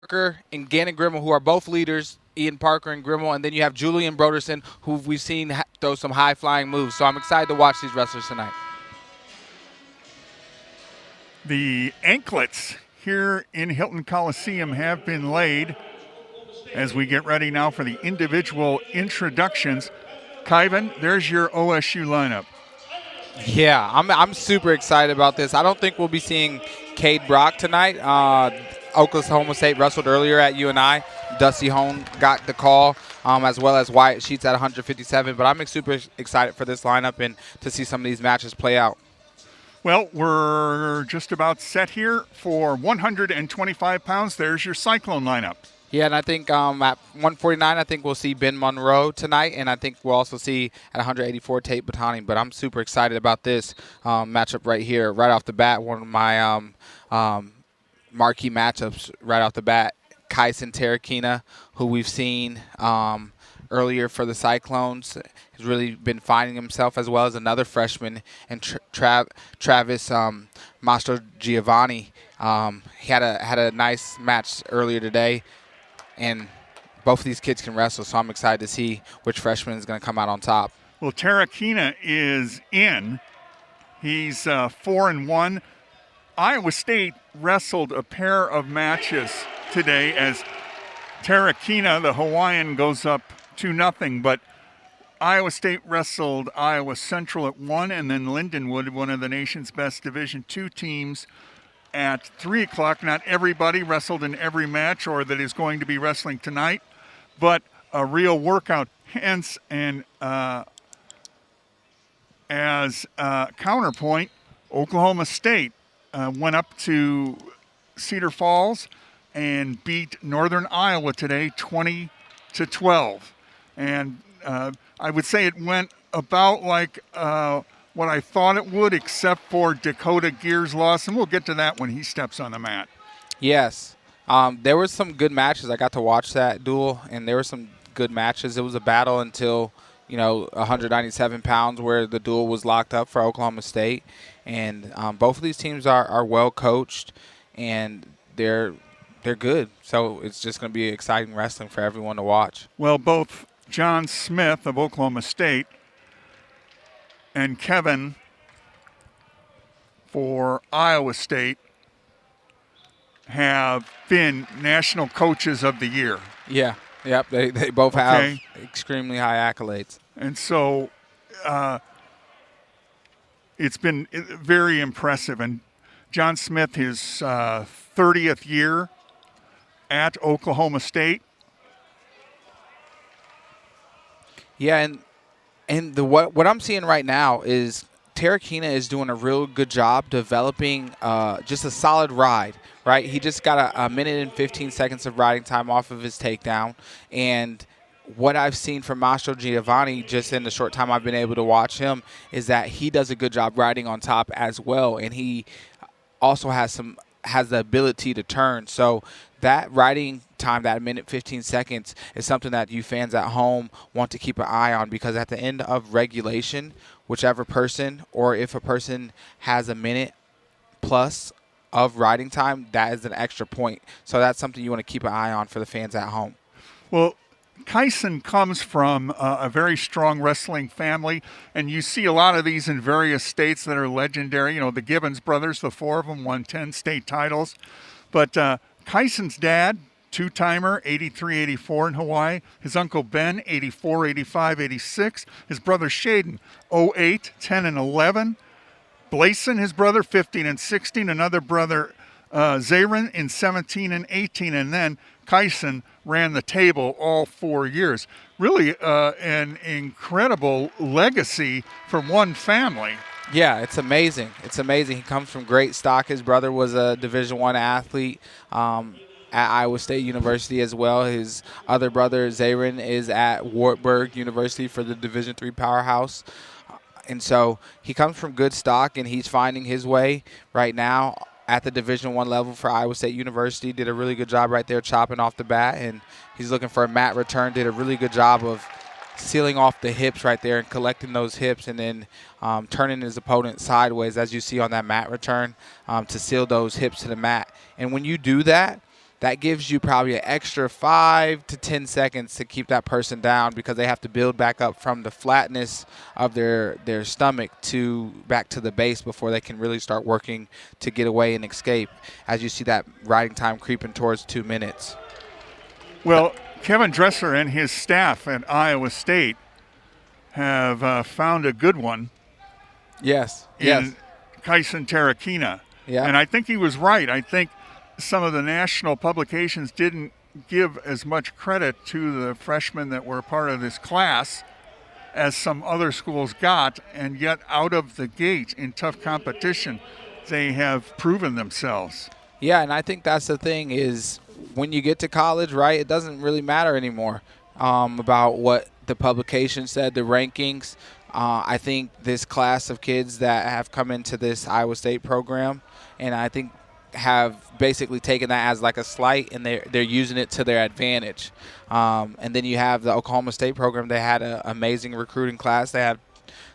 Parker and Gannon Grimmel, who are both leaders, Ian Parker and Grimmel, and then you have Julian Broderson, who we've seen throw some high-flying moves. So I'm excited to watch these wrestlers tonight. The anklets here in Hilton Coliseum have been laid as we get ready now for the individual introductions. Kyvan, there's your OSU lineup. Yeah, I'm super excited about this. I don't think we'll be seeing Cade Brock tonight. Oklahoma State wrestled earlier at UNI. Dusty Hone got the call, as well as Wyatt Sheets at 157. But I'm super excited for this lineup and to see some of these matches play out. Well, we're just about set here for 125 pounds. There's your Cyclone lineup. Yeah, and I think at 149, I think we'll see Ben Monroe tonight, and I think we'll also see at 184 Tate Batani. But I'm super excited about this matchup right here, right off the bat. One of my marquee matchups right off the bat. Kyson Terrakina, who we've seen earlier for the Cyclones, has really been finding himself, as well as another freshman, and Travis Mastro Giovanni. He had a nice match earlier today. And both of these kids can wrestle, so I'm excited to see which freshman is going to come out on top. Well, Terrakina is in. He's 4-1. Iowa State wrestled a pair of matches today as Terrakina, the Hawaiian, goes up 2-0. But Iowa State wrestled Iowa Central at 1, and then Lindenwood, one of the nation's best Division II teams, at 3 o'clock. Not everybody wrestled in every match or that is going to be wrestling tonight, but a real workout. Hence, and as counterpoint, Oklahoma State went up to Cedar Falls and beat Northern Iowa today 20-12. And I would say it went about like what I thought it would, except for Dakota Gears loss, and we'll get to that when he steps on the mat. Yes. There were some good matches. I got to watch that duel, and there were some good matches. It was a battle until, 197 pounds where the duel was locked up for Oklahoma State. And both of these teams are well coached, and they're good. So it's just going to be exciting wrestling for everyone to watch. Well, both John Smith of Oklahoma State and Kevin for Iowa State have been National Coaches of the Year. Yeah, yep. They both have extremely high accolades. And so it's been very impressive. And John Smith, his 30th year at Oklahoma State. Yeah, and what I'm seeing right now is Terrakina is doing a real good job developing just a solid ride, right? He just got a minute and 15 seconds of riding time off of his takedown. And what I've seen from Mastro Giovanni just in the short time I've been able to watch him is that he does a good job riding on top as well. And he also has the ability to turn. So that riding time, that minute 15 seconds, is something that you fans at home want to keep an eye on, because at the end of regulation, whichever person, or if a person has a minute plus of riding time, that is an extra point. So that's something you want to keep an eye on for the fans at home. Well, Kyson comes from a very strong wrestling family, and you see a lot of these in various states that are legendary. The Gibbons brothers, the four of them, won 10 state titles. But Kyson's dad, two-timer, 83, 84 in Hawaii. His uncle Ben, 84, 85, 86. His brother Shaden, 08, 10, and 11. Blason, his brother, 15 and 16. Another brother, Zarin, in 17 and 18. And then Kyson ran the table all 4 years. Really an incredible legacy from one family. Yeah, it's amazing. It's amazing. He comes from great stock. His brother was a Division I athlete at Iowa State University as well. His other brother, Zarin, is at Wartburg University for the Division III powerhouse. And so he comes from good stock, and he's finding his way right now at the Division I level for Iowa State University. Did a really good job right there chopping off the bat, and he's looking for a mat return. Did a really good job of sealing off the hips right there and collecting those hips, and then turning his opponent sideways, as you see on that mat return, to seal those hips to the mat. And when you do that, that gives you probably an extra 5 to 10 seconds to keep that person down, because they have to build back up from the flatness of their stomach to back to the base before they can really start working to get away and escape, as you see that riding time creeping towards 2 minutes. Well, Kevin Dressler and his staff at Iowa State have found a good one Yes. in Kyson Terrakina. Yeah. And I think he was right. I think some of the national publications didn't give as much credit to the freshmen that were part of this class as some other schools got, and yet out of the gate in tough competition, they have proven themselves. Yeah, and I think that's the thing is when you get to college, right, it doesn't really matter anymore about what the publication said, the rankings. I think this class of kids that have come into this Iowa State program, and I think have basically taken that as like a slight, and they're using it to their advantage. And then you have the Oklahoma State program. They had an amazing recruiting class. They had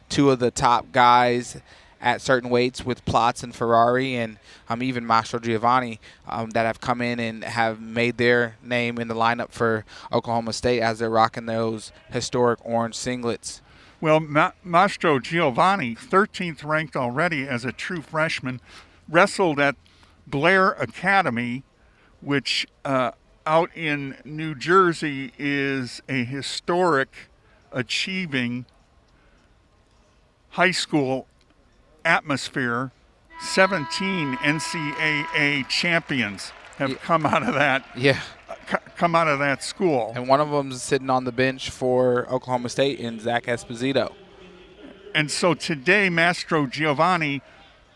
2 of the top guys at certain weights with Platz and Ferrari, and even Mastro Giovanni that have come in and have made their name in the lineup for Oklahoma State as they're rocking those historic orange singlets. Well, Mastro Giovanni, 13th ranked already as a true freshman, wrestled at Blair Academy, which out in New Jersey is a historic, achieving high school atmosphere. 17 NCAA champions have come out of that. Yeah. Come out of that school. And one of them is sitting on the bench for Oklahoma State in Zach Esposito. And so today, Mastro Giovanni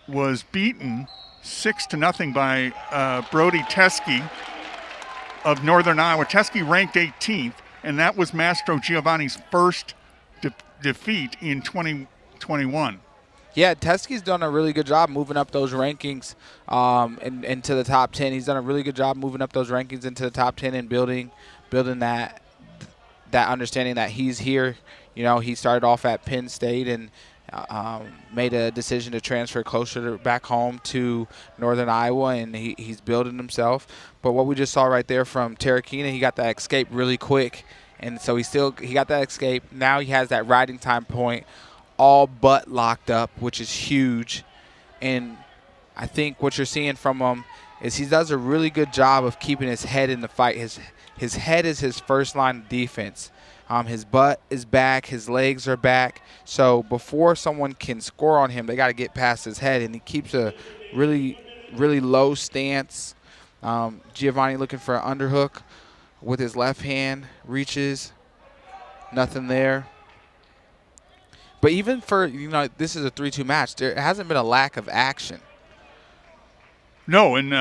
was beaten 6-0 by Brody Teske of Northern Iowa. Teske ranked 18th, and that was Mastro Giovanni's first defeat in 2021. Yeah, Teske's done a really good job moving up those rankings into the top 10. He's done a really good job moving up those rankings into the top 10 and building that understanding that he's here. You know, he started off at Penn State and made a decision to transfer closer back home to Northern Iowa, and he's building himself. But what we just saw right there from Terrakina, he got that escape really quick, and so he got that escape. Now he has that riding time point all but locked up, which is huge. And I think what you're seeing from him is he does a really good job of keeping his head in the fight. His head is his first line of defense. His butt is back, his legs are back. So before someone can score on him, they got to get past his head, and he keeps a really, really low stance. Giovanni looking for an underhook with his left hand, reaches, nothing there. But even for, this is a 3-2 match, there hasn't been a lack of action. No, and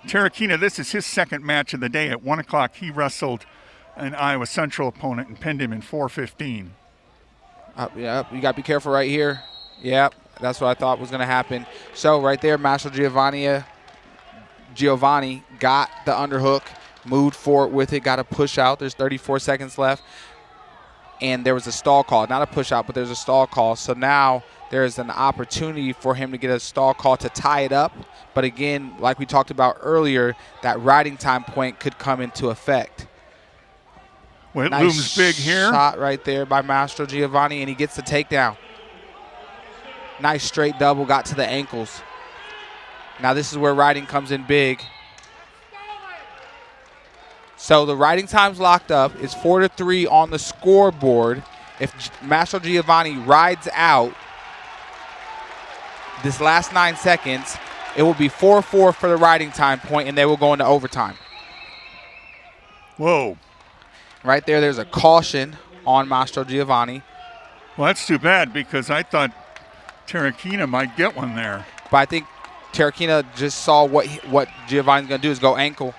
Terrakina, this is his second match of the day. At 1 o'clock, he wrestled an Iowa Central opponent and pinned him in 4:15. Yep, you got to be careful right here. Yep, that's what I thought was going to happen. So right there, Mastro Giovanni got the underhook, moved forward with it, got a push out. There's 34 seconds left. And there was a stall call. Not a push out, but there's a stall call. So now there's an opportunity for him to get a stall call to tie it up. But again, like we talked about earlier, that riding time point could come into effect. Well, it looms big here. Shot right there by Mastro Giovanni, and he gets the takedown. Nice straight double, got to the ankles. Now this is where riding comes in big. So the riding time's locked up. It's 4-3 on the scoreboard. If Mastro Giovanni rides out this last 9 seconds, it will be 4-4 for the riding time point, and they will go into overtime. Whoa. Right there's a caution on Mastro Giovanni. Well, that's too bad because I thought Terrakina might get one there. But I think Terrakina just saw what Giovanni's going to do is go ankle.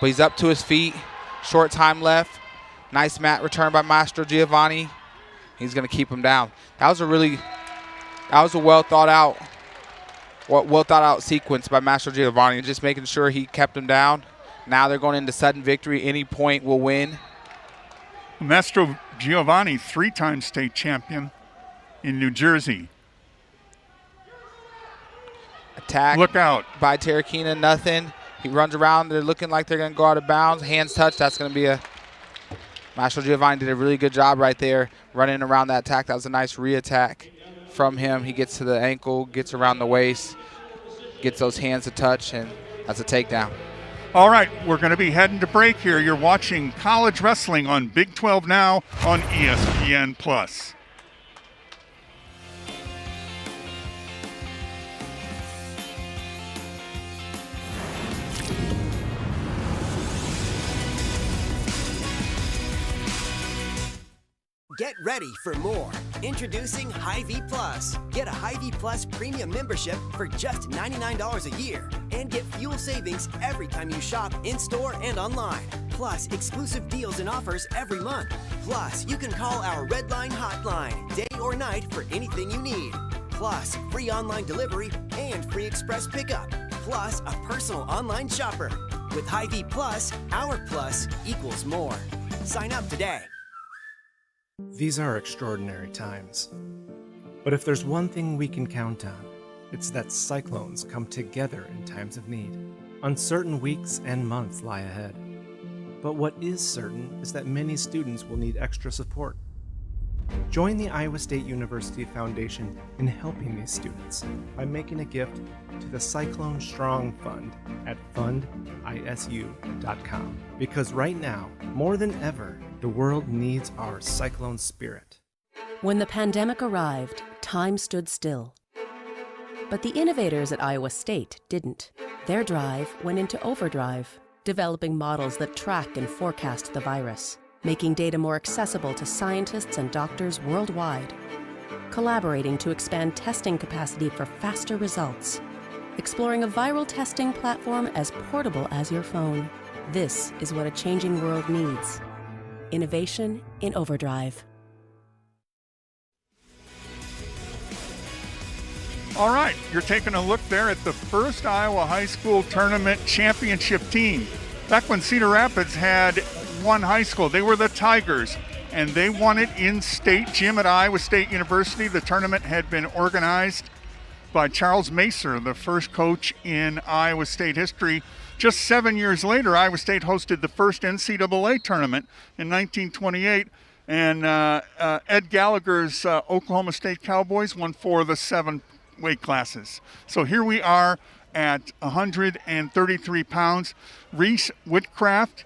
But he's up to his feet. Short time left. Nice mat return by Mastro Giovanni. He's going to keep him down. That was a well thought out sequence by Mastro Giovanni, just making sure he kept him down. Now they're going into sudden victory. Any point will win. Mastro Giovanni, 3-time state champion in New Jersey. Attack. Look out. By Terrakina, nothing. He runs around. They're looking like they're going to go out of bounds. Hands touch. That's going to be a – Mastro Giovanni did a really good job right there running around that attack. That was a nice re-attack from him. He gets to the ankle, gets around the waist, gets those hands to touch, and that's a takedown. All right, we're going to be heading to break here. You're watching College Wrestling on Big 12 Now on ESPN+. Get ready for more. Introducing Hy-Vee Plus. Get a Hy-Vee Plus premium membership for just $99 a year and get fuel savings every time you shop in-store and online. Plus, exclusive deals and offers every month. Plus, you can call our Red Line hotline, day or night, for anything you need. Plus, free online delivery and free express pickup. Plus, a personal online shopper. With Hy-Vee Plus, our plus equals more. Sign up today. These are extraordinary times. But if there's one thing we can count on, it's that cyclones come together in times of need. Uncertain weeks and months lie ahead. But what is certain is that many students will need extra support. Join the Iowa State University Foundation in helping these students by making a gift to the Cyclone Strong Fund at fundisu.com. Because right now, more than ever, the world needs our cyclone spirit. When the pandemic arrived, time stood still. But the innovators at Iowa State didn't. Their drive went into overdrive, developing models that track and forecast the virus, making data more accessible to scientists and doctors worldwide, collaborating to expand testing capacity for faster results, exploring a viral testing platform as portable as your phone. This is what a changing world needs. Innovation in overdrive. All right, you're taking a look there at the first Iowa High School Tournament championship team. Back when Cedar Rapids had one high school, they were the Tigers, and they won it in state gym at Iowa State University. The tournament had been organized by Charles Macer, the first coach in Iowa State history. Just 7 years later, Iowa State hosted the first NCAA tournament in 1928, and Ed Gallagher's Oklahoma State Cowboys won 4 of the 7 weight classes. So here we are at 133 pounds. Reese Whitcraft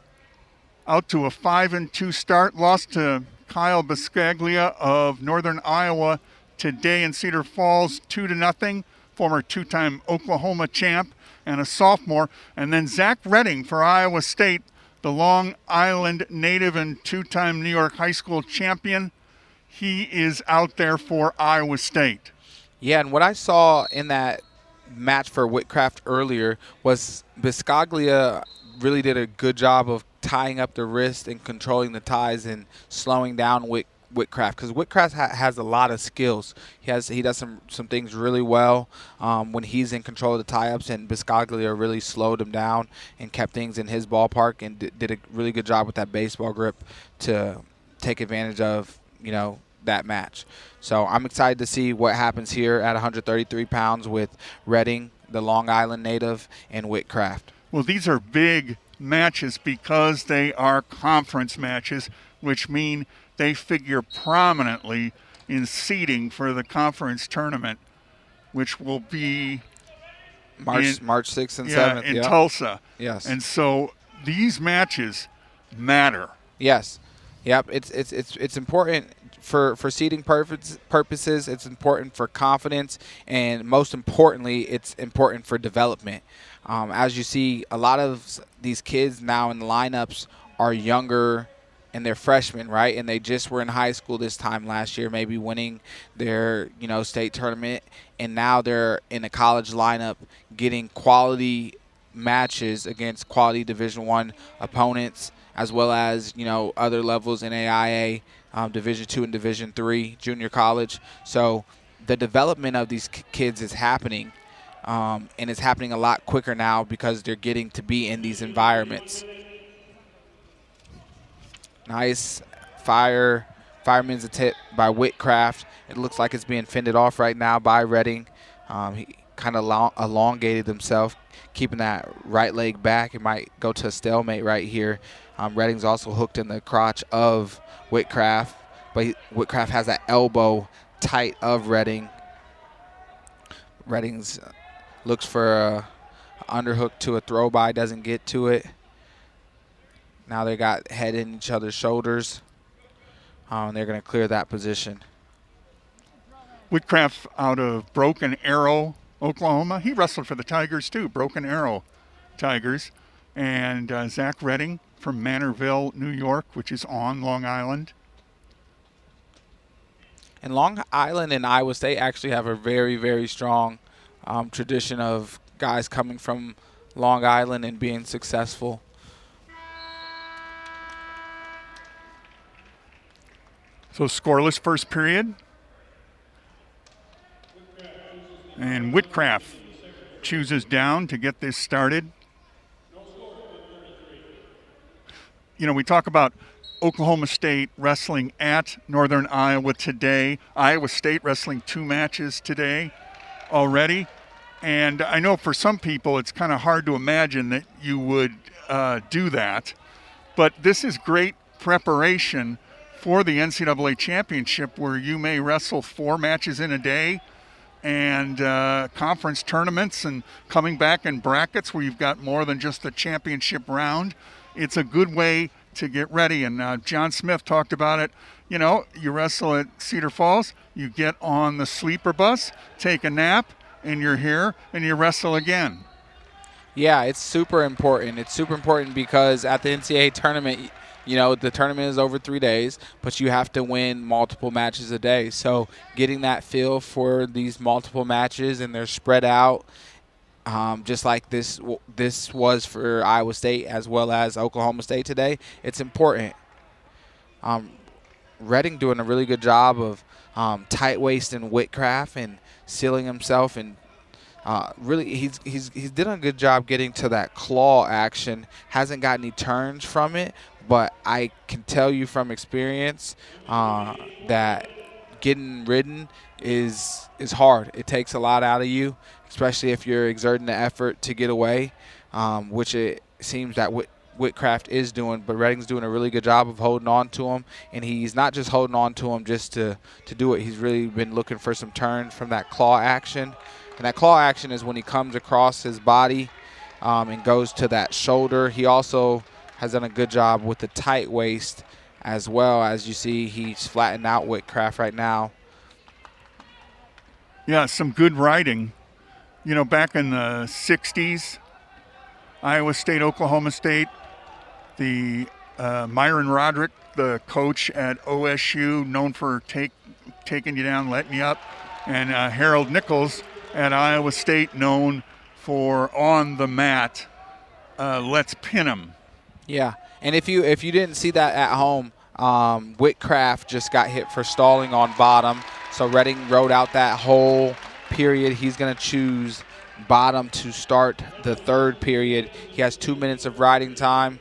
out to a 5-2 start, lost to Kyle Biscaglia of Northern Iowa today in Cedar Falls 2-0, former two-time Oklahoma champ and a sophomore. And then Zach Redding for Iowa State, the Long Island native and two-time New York high school champion. He is out there for Iowa State. Yeah, and what I saw in that match for Whitcraft earlier was Biscaglia really did a good job of tying up the wrist and controlling the ties and slowing down Whitcraft, because Whitcraft has a lot of skills. He does some things really well when he's in control of the tie-ups, and Biscaglia really slowed him down and kept things in his ballpark and did a really good job with that baseball grip to take advantage of, that match. So I'm excited to see what happens here at 133 pounds with Redding, the Long Island native, and Whitcraft. Well, these are big matches because they are conference matches, which mean they figure prominently in seeding for the conference tournament, which will be March 6th and 7th. In Tulsa. Yes. And so these matches matter. Yes. Yep. It's important for seeding purposes. It's important for confidence, and most importantly, it's important for development. As you see, a lot of these kids now in the lineups are younger and they're freshmen, right? And they just were in high school this time last year, maybe winning their, state tournament, and now they're in a college lineup getting quality matches against quality Division I opponents, as well as, other levels in AIA, Division II and Division III, junior college. So the development of these kids is happening, and it's happening a lot quicker now because they're getting to be in these environments. Nice fireman's attempt by Whitcraft. It looks like it's being fended off right now by Redding. kind of elongated himself, keeping that right leg back. It might go to a stalemate right here. Redding's also hooked in the crotch of Whitcraft, but Whitcraft has that elbow tight of Redding. Redding's looks for a underhook to a throw by, doesn't get to it. Now they got head in each other's shoulders. They're going to clear that position. Whitcraft out of Broken Arrow, Oklahoma. He wrestled for the Tigers too, Broken Arrow Tigers. And Zach Redding from Manorville, New York, which is on Long Island. And Long Island and Iowa State actually have a very, very strong tradition of guys coming from Long Island and being successful. So scoreless first period. And Whitcraft chooses down to get this started. You know, we talk about Oklahoma State wrestling at Northern Iowa today. Iowa State wrestling 2 matches today already. And I know for some people it's kind of hard to imagine that you would do that. But this is great preparation for the NCAA championship, where you may wrestle 4 matches in a day, and conference tournaments, and coming back in brackets where you've got more than just the championship round. It's a good way to get ready. And John Smith talked about it. You know, you wrestle at Cedar Falls, you get on the sleeper bus, take a nap, and you're here, and you wrestle again. Yeah, it's super important. It's super important because at the NCAA tournament, you know, the tournament is over 3 days, but you have to win multiple matches a day. So getting that feel for these multiple matches, and they're spread out, just like this was for Iowa State as well as Oklahoma State today, it's important. Redding doing a really good job of tight waisting Whitcraft and sealing himself, and really he's done a good job getting to that claw action. Hasn't got any turns from it, but I can tell you from experience that getting ridden is hard. It takes a lot out of you, especially if you're exerting the effort to get away, which it seems that Whitcraft is doing. But Redding's doing a really good job of holding on to him, and he's not just holding on to him just to do it. He's really been looking for some turns from that claw action. And that claw action is when he comes across his body and goes to that shoulder. He also has done a good job with the tight waist as well. As you see, he's flattened out Whitcraft right now. Yeah, some good riding. You know, back in the 60s, Iowa State, Oklahoma State, the Myron Roderick, the coach at OSU, known for taking you down, letting you up, and Harold Nichols at Iowa State, known for on the mat, let's pin him. Yeah, and if you didn't see that at home, Whitcraft just got hit for stalling on bottom. So Redding rode out that whole period. He's going to choose bottom to start the 3rd period. He has 2 minutes of riding time,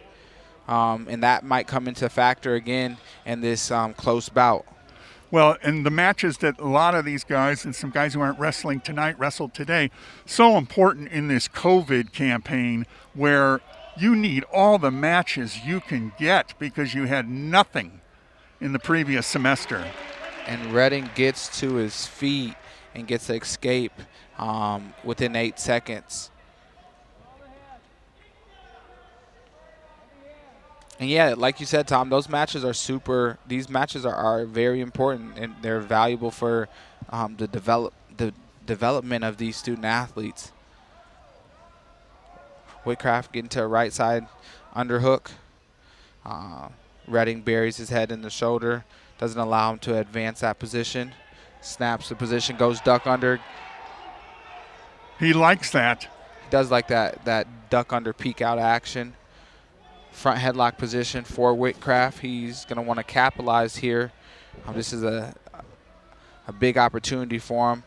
and that might come into factor again in this close bout. Well, and the matches that a lot of these guys and some guys who aren't wrestling tonight wrestled today, so important in this COVID campaign where you need all the matches you can get because you had nothing in the previous semester. And Redding gets to his feet and gets to escape within 8 seconds. And yeah, like you said, Tom, those matches are these matches are very important, and they're valuable for the development of these student athletes. Whitcraft getting to a right side underhook. Redding buries his head in the shoulder, doesn't allow him to advance that position. Snaps the position, goes duck under. He likes that. He does like that duck under peek out action. Front headlock position for Whitcraft. He's going to want to capitalize here. This is a big opportunity for him.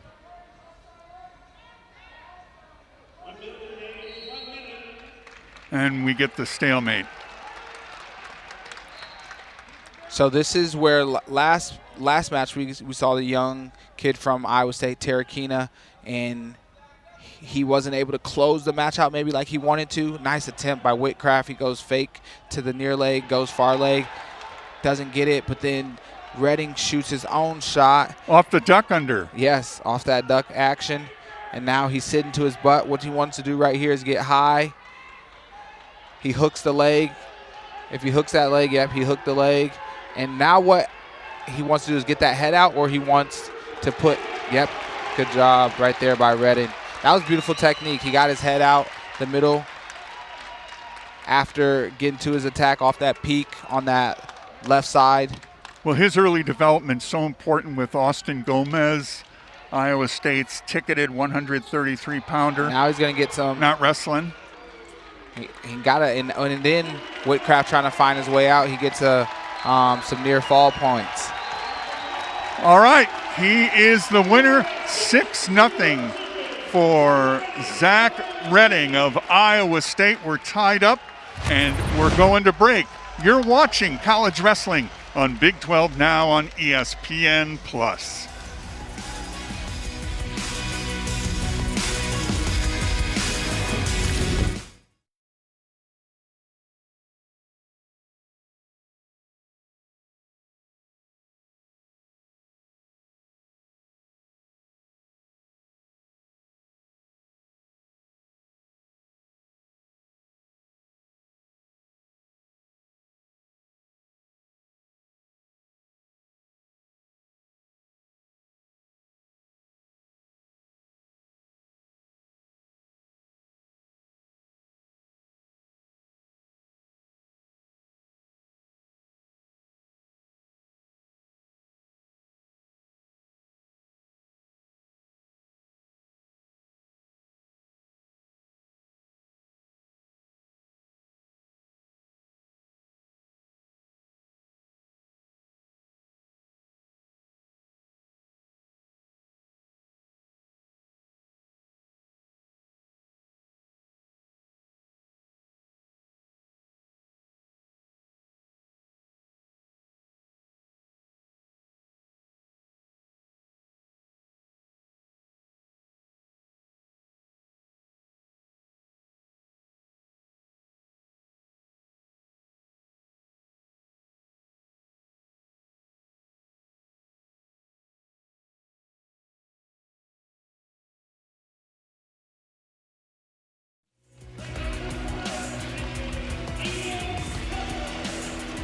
And we get the stalemate. So this is where last match we saw the young kid from Iowa State, Tarakina, and he wasn't able to close the match out maybe like he wanted to. Nice attempt by Whitcraft. He goes fake to the near leg, goes far leg, doesn't get it, but then Redding shoots his own shot. Off the duck under. Yes, off that duck action. And now he's sitting to his butt. What he wants to do right here is get high. He hooks the leg. If he hooks that leg, yep, he hooked the leg. And now what he wants to do is get that head out, or he wants to put, yep, good job right there by Redding. That was beautiful technique. He got his head out the middle after getting to his attack off that peak on that left side. Well, his early development so important with Austin Gomez, Iowa State's ticketed 133-pounder. Now he's going to get some. Not wrestling. He got it, and then Whitcraft trying to find his way out. He gets some near fall points. All right, he is the winner, 6-0 for Zach Redding of Iowa State. We're tied up, and we're going to break. You're watching college wrestling on Big 12 Now on ESPN+.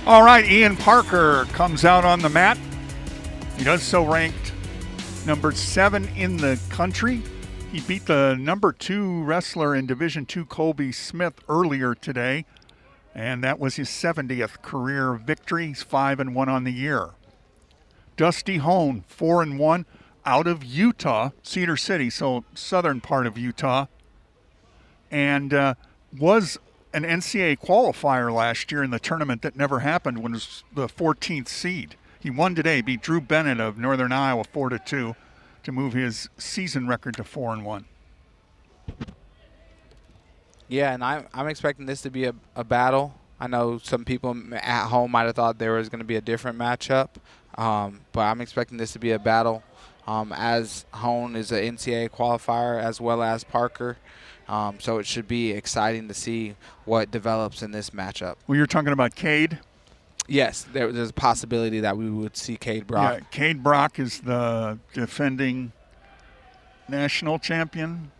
All right, Ian Parker comes out on the mat. He does so ranked number 7 in the country. He beat the number 2 wrestler in Division II, Colby Smith, earlier today, and that was his 70th career victory. He's 5-1 on the year. Dusty Hone, 4-1, out of Utah, Cedar City, so southern part of Utah, and was an NCAA qualifier last year in the tournament that never happened when it was the 14th seed. He won today, beat Drew Bennett of Northern Iowa 4-2 to move his season record to 4-1. Yeah, and I'm expecting this to be a battle. I know some people at home might have thought there was going to be a different matchup, but I'm expecting this to be a battle, as Hone is an NCAA qualifier as well as Parker. So it should be exciting to see what develops in this matchup. Well, you're talking about Cade? Yes, there's a possibility that we would see Cade Brock. Yeah, Cade Brock is the defending national champion.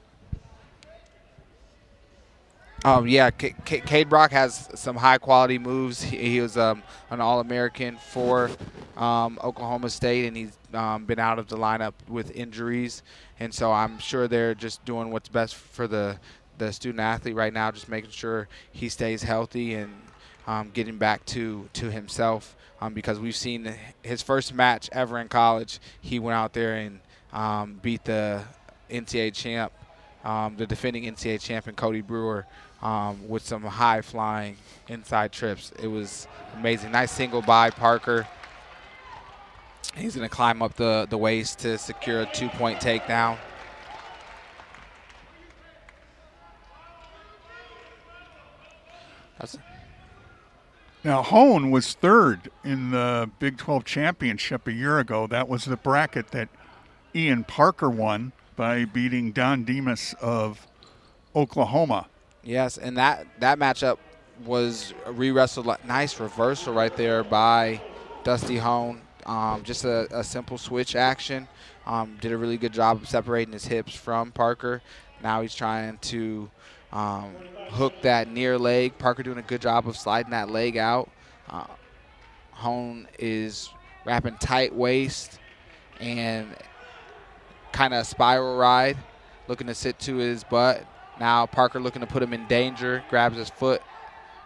Yeah, Cade Brock has some high-quality moves. He was an All-American for Oklahoma State, and he's been out of the lineup with injuries. And so I'm sure they're just doing what's best for the student-athlete right now, just making sure he stays healthy and getting back to himself, because we've seen his first match ever in college. He went out there and beat the NCAA champ, the defending NCAA champion, Cody Brewer, with some high-flying inside trips. It was amazing. Nice single by Parker. He's going to climb up the waist to secure a 2-point takedown. Now, Hone was third in the Big 12 championship a year ago. That was the bracket that Ian Parker won. by beating Don Demas of Oklahoma. Yes, and that matchup was re-wrestled. Nice reversal right there by Dusty Hone. Just a simple switch action. Did a really good job of separating his hips from Parker. Now he's trying to hook that near leg. Parker doing a good job of sliding that leg out. Hone is wrapping tight waist and kind of a spiral ride, looking to sit to his butt. Now Parker looking to put him in danger, grabs his foot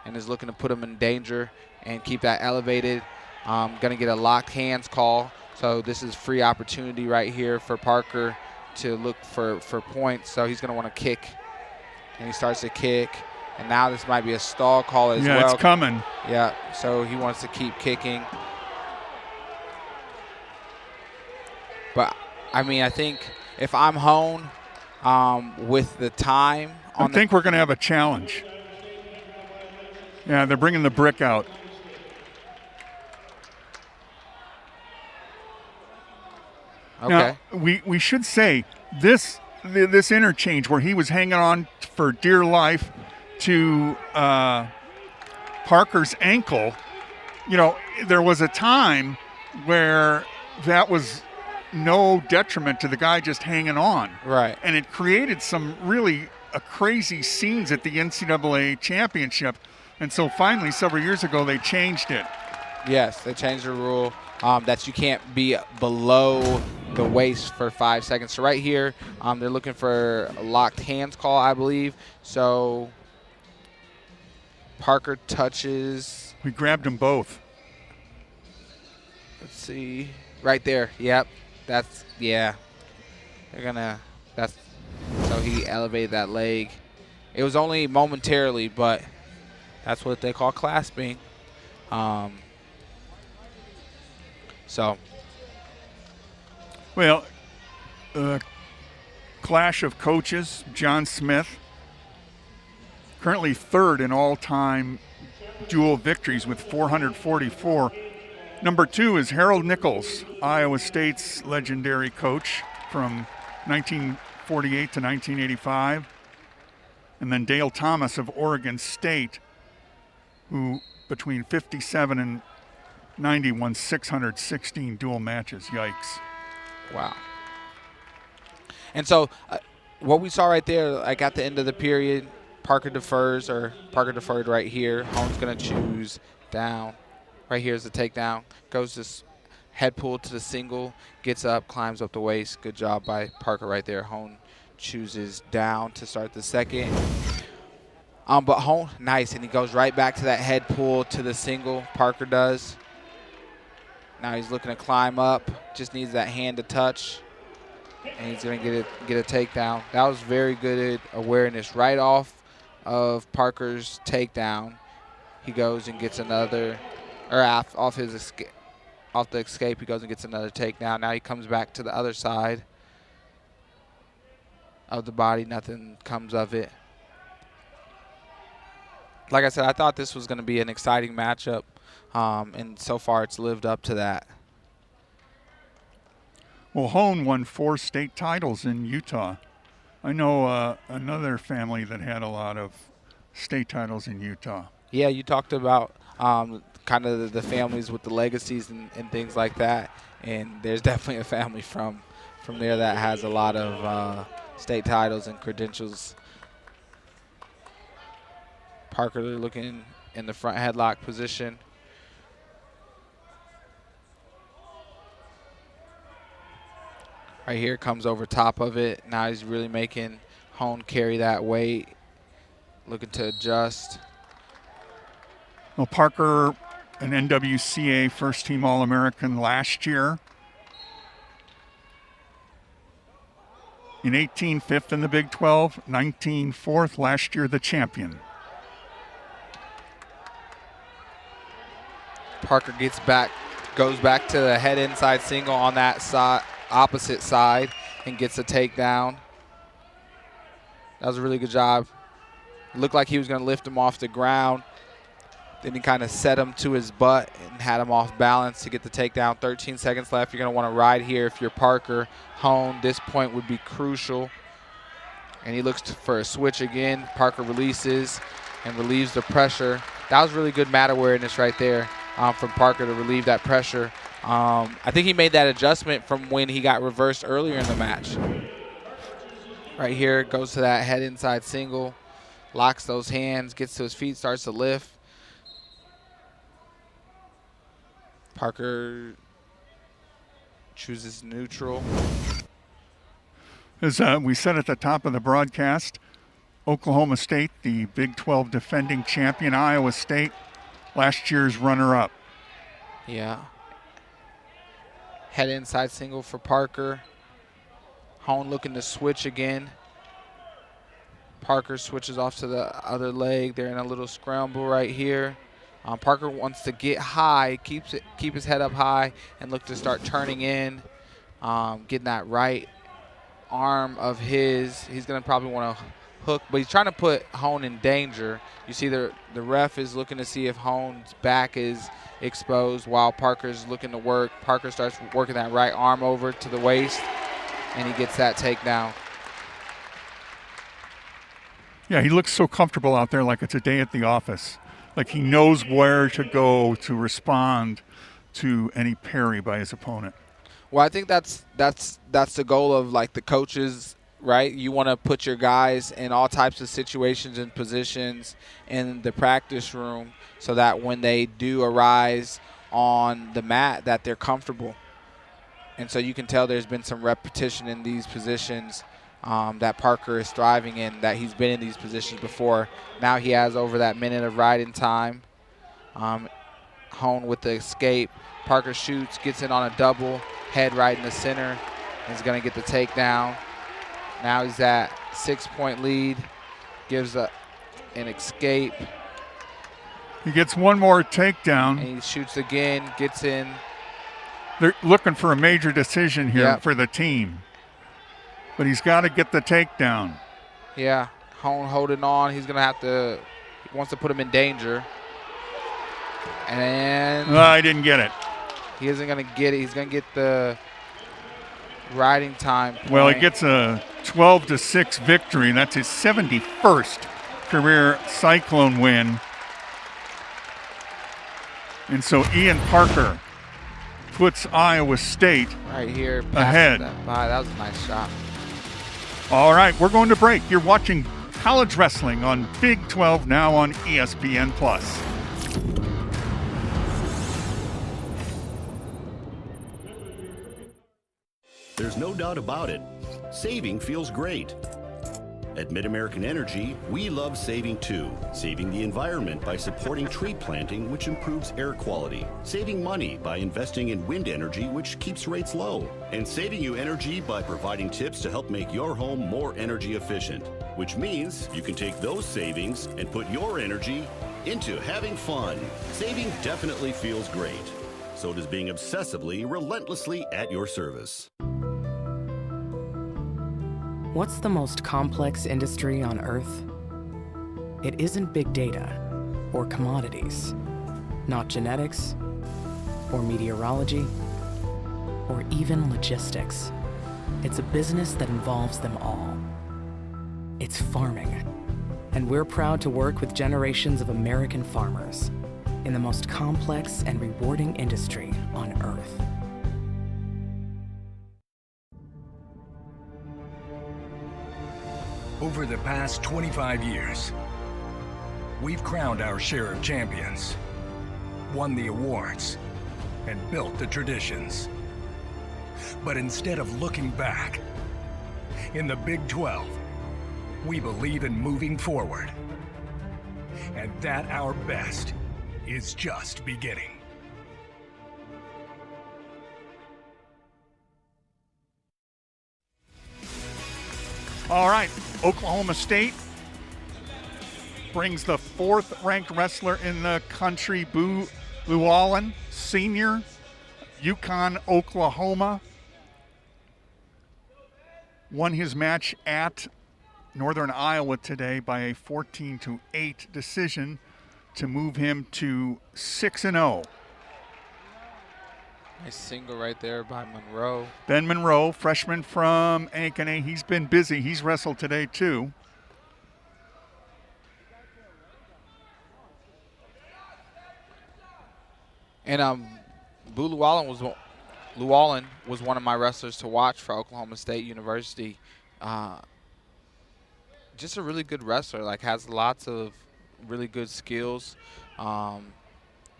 and is looking to put him in danger and keep that elevated. Going to get a locked hands call. So this is free opportunity right here for Parker to look for points. So he's going to want to kick, and he starts to kick. And now this might be a stall call as well. Yeah, it's coming. Yeah, so he wants to keep kicking. But, I mean, I think if I'm Hone with the time I think we're going to have a challenge. Yeah, they're bringing the brick out. Okay. Now, we should say this interchange where he was hanging on for dear life to Parker's ankle, you know, there was a time where that was no detriment to the guy just hanging on. Right. And it created some really crazy scenes at the NCAA championship. And so finally, several years ago, they changed it. Yes, they changed the rule that you can't be below the waist for 5 seconds. So right here, they're looking for a locked hands call, I believe. So Parker touches. We grabbed them both. Let's see. Right there. Yep. That's, yeah. They're going to, that's, so he elevated that leg. It was only momentarily, but that's what they call clasping. So. Well, clash of coaches. John Smith, currently third in all-time dual victories with 444. Number 2 is Harold Nichols, Iowa State's legendary coach from 1948 to 1985. And then Dale Thomas of Oregon State, who between 57 and 90 won 616 dual matches. Yikes. Wow. And so what we saw right there, like at the end of the period, Parker defers, or Parker deferred right here. Hone's going to choose down. Right here is the takedown. Goes this head pull to the single, gets up, climbs up the waist. Good job by Parker right there. Hone chooses down to start the second. But Hone, nice, and he goes right back to that head pull to the single. Parker does. Now he's looking to climb up. Just needs that hand to touch, and he's going to get a takedown. That was very good awareness. Right off of Parker's takedown, he goes and gets another, or off the escape, he goes and gets another takedown. Now he comes back to the other side of the body. Nothing comes of it. Like I said, I thought this was going to be an exciting matchup, and so far it's lived up to that. Well, Hone won 4 state titles in Utah. I know another family that had a lot of state titles in Utah. Yeah, you talked about kind of the families with the legacies and things like that, and there's definitely a family from there that has a lot of state titles and credentials. Parker looking in the front headlock position. Right here, comes over top of it. Now he's really making Hone carry that weight. Looking to adjust. Well, Parker, an NWCA first-team All-American last year. In 18, 5th in the Big 12, 19, 4th, last year the champion. Parker goes back to the head inside single on that side, opposite side, and gets a takedown. That was a really good job. Looked like he was going to lift him off the ground. Then he kind of set him to his butt and had him off balance to get the takedown. 13 seconds left. You're going to want to ride here if you're Parker. Hone, this point would be crucial. And he looks for a switch again. Parker releases and relieves the pressure. That was really good mat awareness right there from Parker to relieve that pressure. I think he made that adjustment from when he got reversed earlier in the match. Right here, goes to that head inside single, locks those hands, gets to his feet, starts to lift. Parker chooses neutral. As we said at the top of the broadcast, Oklahoma State, the Big 12 defending champion, Iowa State, last year's runner-up. Yeah. Head inside single for Parker. Hone looking to switch again. Parker switches off to the other leg. They're in a little scramble right here. Parker wants to get high, keep his head up high, and look to start turning in, getting that right arm of his. He's going to probably want to hook, but he's trying to put Hone in danger. You see the ref is looking to see if Hone's back is exposed while Parker's looking to work. Parker starts working that right arm over to the waist, and he gets that takedown. Yeah, he looks so comfortable out there like it's a day at the office. Like he knows where to go to respond to any parry by his opponent. Well, I think that's the goal of like the coaches, right? You want to put your guys in all types of situations and positions in the practice room so that when they do arise on the mat that they're comfortable. And so you can tell there's been some repetition in these positions that Parker is thriving in, that he's been in these positions before. Now he has over that minute of riding time. Hone with the escape. Parker shoots, gets in on a double, head right in the center. He's going to get the takedown. Now he's at 6-point lead, gives an escape. He gets one more takedown. And he shoots again, gets in. They're looking for a major decision here Yep. for the team. But he's got to get the takedown. Yeah, Hone holding on. He's going to have to, he wants to put him in danger. And I didn't get it. he isn't going to get it. He's going to get the riding time point. Well, he gets a 12-6 victory. That's his 71st career Cyclone win. And so Ian Parker puts Iowa State right here ahead. That was a nice shot. All right, we're going to break. You're watching college wrestling on Big 12 now on ESPN+. There's no doubt about it. Saving feels great. At Mid-American Energy, we love saving too. Saving the environment by supporting tree planting, which improves air quality. Saving money by investing in wind energy, which keeps rates low. And saving you energy by providing tips to help make your home more energy efficient. Which means you can take those savings and put your energy into having fun. Saving definitely feels great. So does being obsessively, relentlessly at your service. What's the most complex industry on Earth? It isn't big data or commodities, not genetics or meteorology or even logistics. It's a business that involves them all. It's farming, and we're proud to work with generations of American farmers in the most complex and rewarding industry on Earth. Over the past 25 years, we've crowned our share of champions, won the awards, and built the traditions. But instead of looking back, in the Big 12, we believe in moving forward, and that our best is just beginning. All right, Oklahoma State brings the 4th-ranked wrestler in the country, Boo Llewellyn, senior, Yukon, Oklahoma. Won his match at Northern Iowa today by a 14-8 decision. to move him to 6-0. Nice single right there by Monroe. Ben Monroe, freshman from Ankeny, he's been busy. He's wrestled today too. And Boo Llewellyn was one of my wrestlers to watch for Oklahoma State University. Just a really good wrestler, like has lots of really good skills.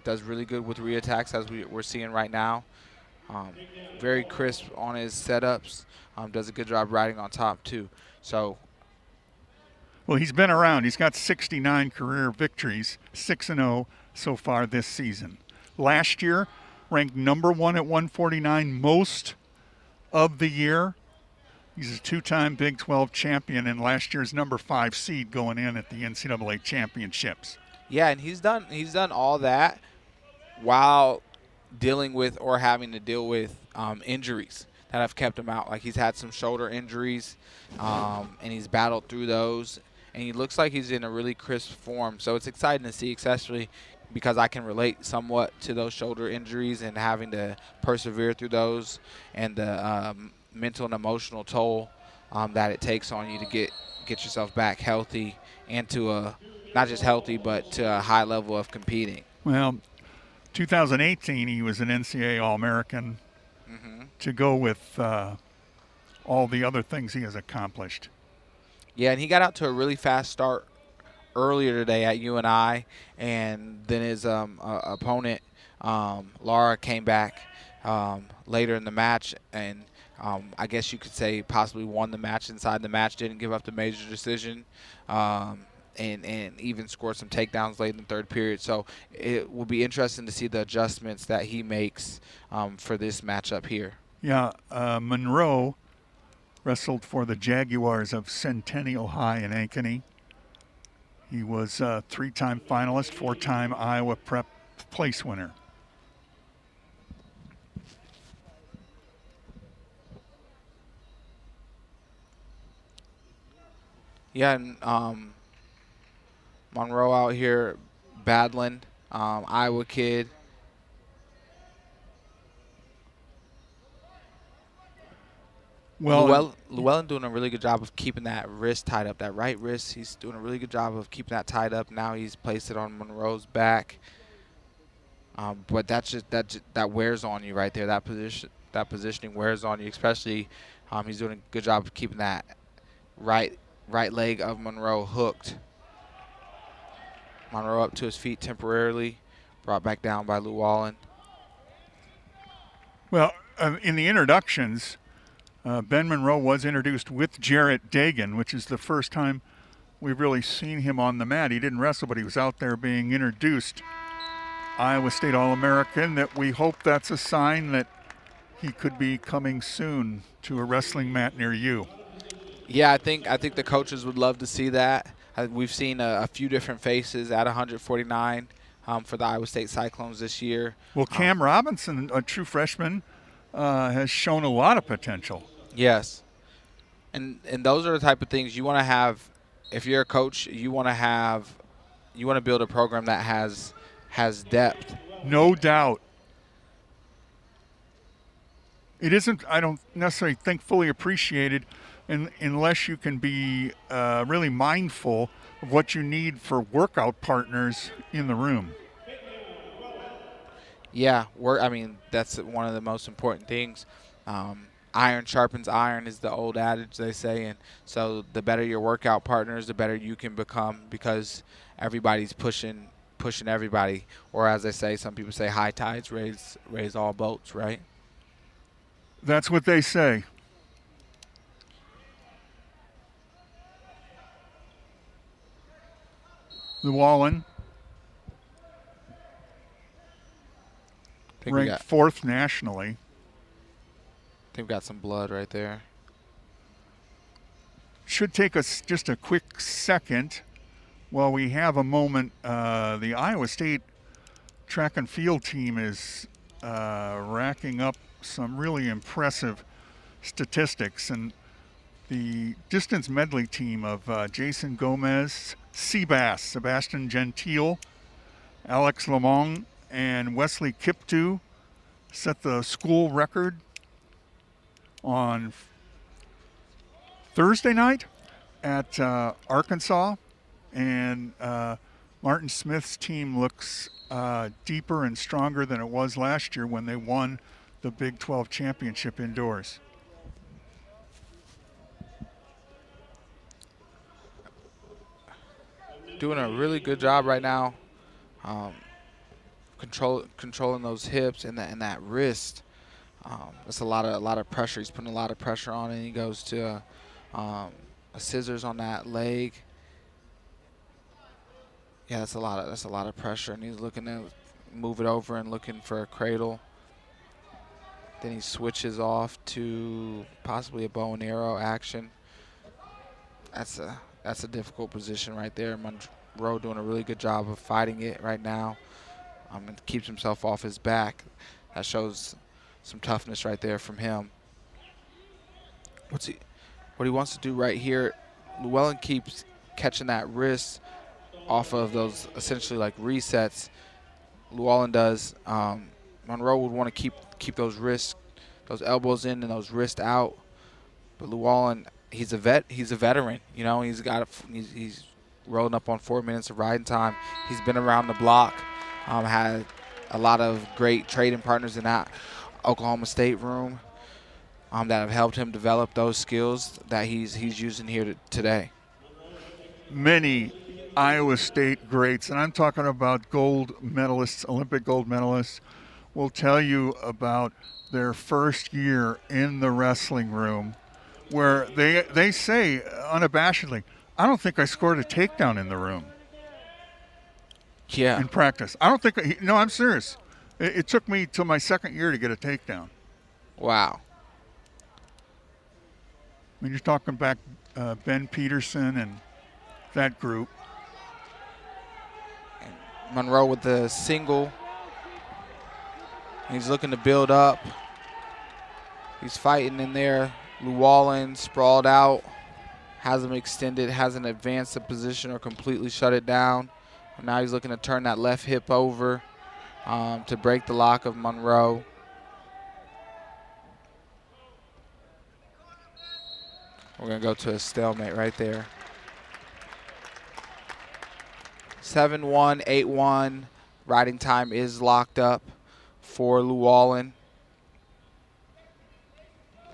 Does really good with re-attacks as we're seeing right now. Very crisp on his setups. Does a good job riding on top too. So, well, he's been around. He's got 69 career victories, 6-0 so far this season. Last year, ranked number 1 at 149 most of the year. He's a two-time Big 12 champion and last year's number 5 seed going in at the NCAA championships. yeah, and he's done all that while dealing with or having to deal with injuries that have kept him out. Like he's had some shoulder injuries, and he's battled through those. And he looks like he's in a really crisp form. So it's exciting to see, especially because I can relate somewhat to those shoulder injuries and having to persevere through those and the mental and emotional toll that it takes on you to get yourself back healthy and to a not just healthy but to a high level of competing. Well, 2018 he was an NCAA All-American. To go with all the other things he has accomplished. Yeah, and he got out to a really fast start earlier today at UNI, and then his opponent, Lara, came back later in the match, and I guess you could say possibly won the match inside the match, didn't give up the major decision, and even scored some takedowns late in the third period. So it will be interesting to see the adjustments that he makes for this matchup here. Yeah, Monroe wrestled for the Jaguars of Centennial High in Ankeny. He was a 3-time finalist, 4-time Iowa Prep place winner. Yeah, and Monroe out here battling, Iowa kid. Well, Llewellyn doing a really good job of keeping that wrist tied up, that right wrist. He's doing a really good job of keeping that tied up. Now he's placed it on Monroe's back. But that wears on you right there. That positioning wears on you, especially he's doing a good job of keeping that right leg of Monroe hooked. Monroe up to his feet temporarily, brought back down by Llewellyn. Well, in the introductions, Ben Monroe was introduced with Jarrett Dagan, which is the first time we've really seen him on the mat. He didn't wrestle, but he was out there being introduced. Iowa State All-American, that we hope that's a sign that he could be coming soon to a wrestling mat near you. Yeah, I think the coaches would love to see that. We've seen a few different faces at 149 for the Iowa State Cyclones this year. Well, Cam Robinson, a true freshman, has shown a lot of potential. Yes, and those are the type of things you want to have. If you're a coach, you want to build a program that has depth. No doubt. It isn't, I don't necessarily think, fully appreciated unless you can be really mindful of what you need for workout partners in the room. Yeah, that's one of the most important things. Iron sharpens iron is the old adage, they say, and so the better your workout partners, the better you can become, because everybody's pushing everybody, or as they say, some people say, high tides raise all boats, right? That's what they say. Llewellyn, ranked 4th nationally. I think we got some blood right there. Should take us just a quick second while we have a moment. The Iowa State track and field team is racking up some really impressive statistics, and the distance medley team of Jason Gomez, Sebastian Gentile, Alex Lamong and Wesley Kiptoo set the school record on Thursday night at Arkansas, and Martin Smith's team looks deeper and stronger than it was last year when they won the Big 12 championship indoors. Doing a really good job right now, controlling those hips and that wrist. That's a lot of pressure. He's putting a lot of pressure on it. He goes to a scissors on that leg. Yeah, that's a lot of pressure, and he's looking to move it over and looking for a cradle. Then he switches off to possibly a bow and arrow action. That's a difficult position right there. Monroe doing a really good job of fighting it right now. And keeps himself off his back. That shows some toughness right there from him. What he wants to do right here, Llewellyn keeps catching that wrist off of those essentially like resets. Llewellyn does. Monroe would want to keep those wrists, those elbows in and those wrists out. But Llewellyn, he's a veteran. You know, he's rolling up on 4 minutes of riding time. He's been around the block. Had a lot of great trading partners in that Oklahoma State room that have helped him develop those skills that he's using here today. Many Iowa State greats, and I'm talking about gold medalists, Olympic gold medalists, will tell you about their first year in the wrestling room where they say unabashedly, I don't think I scored a takedown in the room. Yeah. In practice. I don't think, no, I'm serious. It took me till my second year to get a takedown. Wow. I mean, you're talking back Ben Peterson and that group. And Monroe with the single. He's looking to build up. He's fighting in there. Llewellyn sprawled out. Hasn't extended, hasn't advanced the position or completely shut it down. And now he's looking to turn that left hip over to break the lock of Monroe. We're going to go to a stalemate right there. 7-1, 8-1. Riding time is locked up for Llewellyn.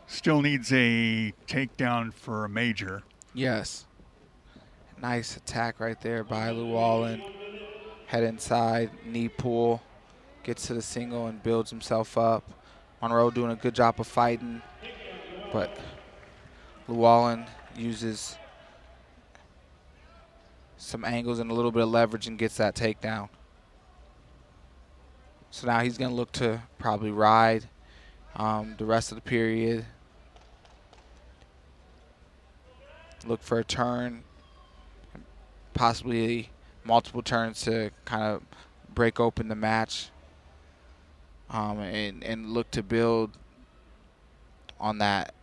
Still needs a takedown for a major. Yes. Nice attack right there by Llewellyn. Head inside, knee pull. Gets to the single and builds himself up. Monroe doing a good job of fighting, but Llewellyn uses some angles and a little bit of leverage and gets that takedown. So now he's going to look to probably ride the rest of the period. Look for a turn, possibly multiple turns to kind of break open the match, and look to build on that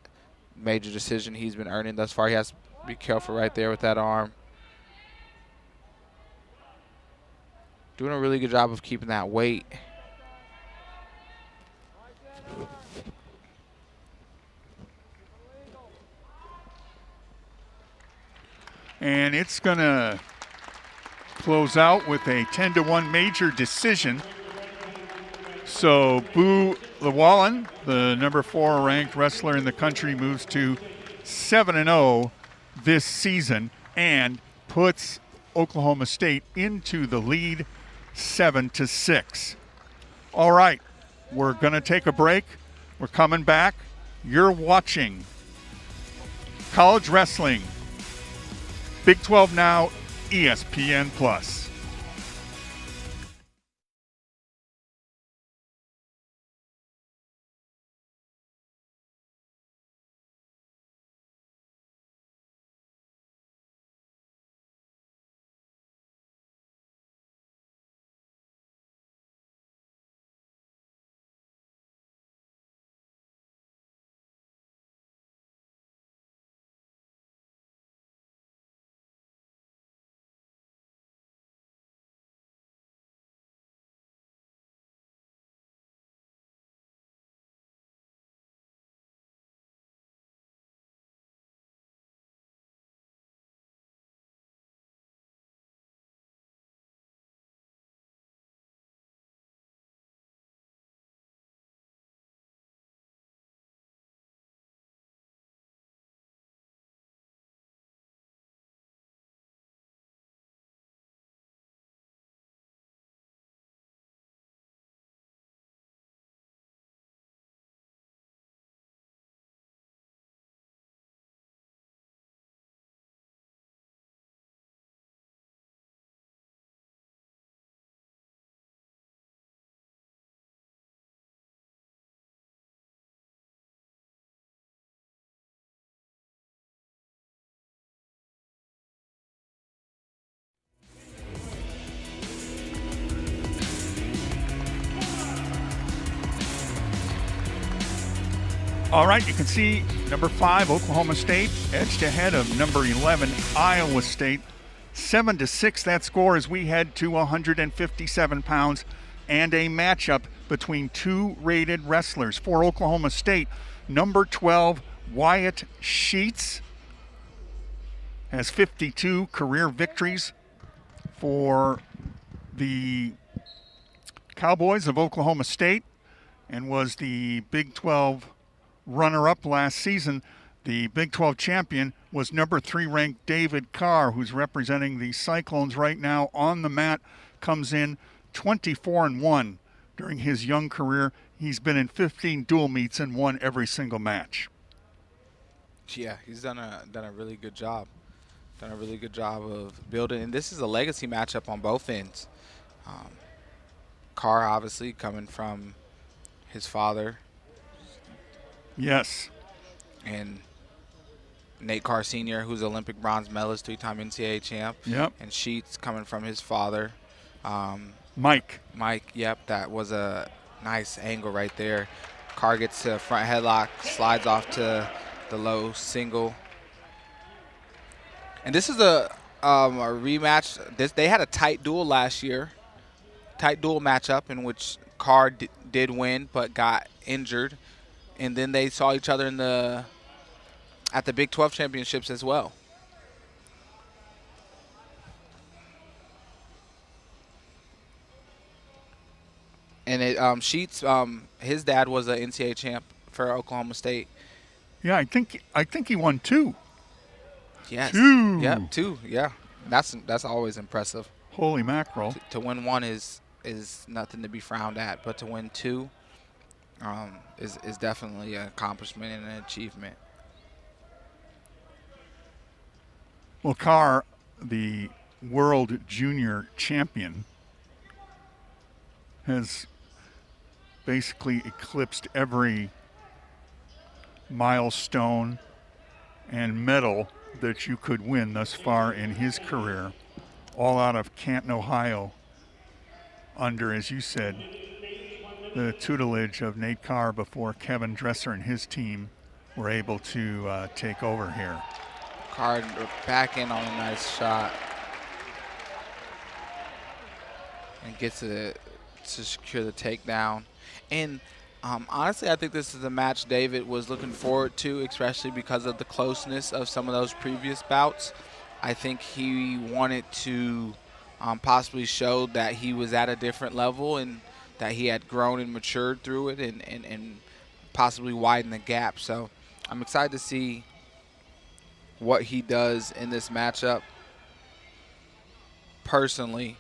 major decision he's been earning thus far. He has to be careful right there with that arm. Doing a really good job of keeping that weight. And it's going to close out with a 10-1 major decision. So Boo Llewellyn, the number 4 ranked wrestler in the country, moves to 7-0 this season and puts Oklahoma State into the lead 7-6. All right, we're going to take a break. We're coming back. You're watching College Wrestling, Big 12 Now, ESPN+. All right, you can see number 5, Oklahoma State, edged ahead of number 11, Iowa State. 7-6 that score as we head to 157 pounds and a matchup between two rated wrestlers. For Oklahoma State, number 12, Wyatt Sheets, has 52 career victories. For the Cowboys of Oklahoma State, and was the Big 12 runner-up last season. The Big 12 champion was number 3 ranked David Carr, who's representing the Cyclones right now on the mat, comes in 24-1 during his young career. He's been in 15 dual meets and won every single match. Yeah, he's done a really good job. Done a really good job of building, and this is a legacy matchup on both ends. Carr obviously coming from his father. Yes. And Nate Carr Sr., who's Olympic bronze medalist, 3-time NCAA champ. Yep. And Sheets coming from his father. Mike, yep, that was a nice angle right there. Carr gets to front headlock, slides off to the low single. And this is a rematch. They had a tight duel last year. Tight duel matchup in which Carr did win but got injured. And then they saw each other at the Big 12 championships as well. And Sheets, his dad was an NCAA champ for Oklahoma State. yeah, I think he won 2. Yes. 2. Yep, 2. Yeah, that's always impressive. Holy mackerel. To win 1 is nothing to be frowned at, but to win 2 is definitely an accomplishment and an achievement. Well, Carr, the world junior champion, has basically eclipsed every milestone and medal that you could win thus far in his career, all out of Canton, Ohio, under, as you said, the tutelage of Nate Carr before Kevin Dresser and his team were able to take over here. Carr back in on a nice shot and gets to secure the takedown. And honestly, I think this is a match David was looking forward to, especially because of the closeness of some of those previous bouts. I think he wanted to possibly show that he was at a different level and that he had grown and matured through it and possibly widen the gap. So I'm excited to see what he does in this matchup. Personally,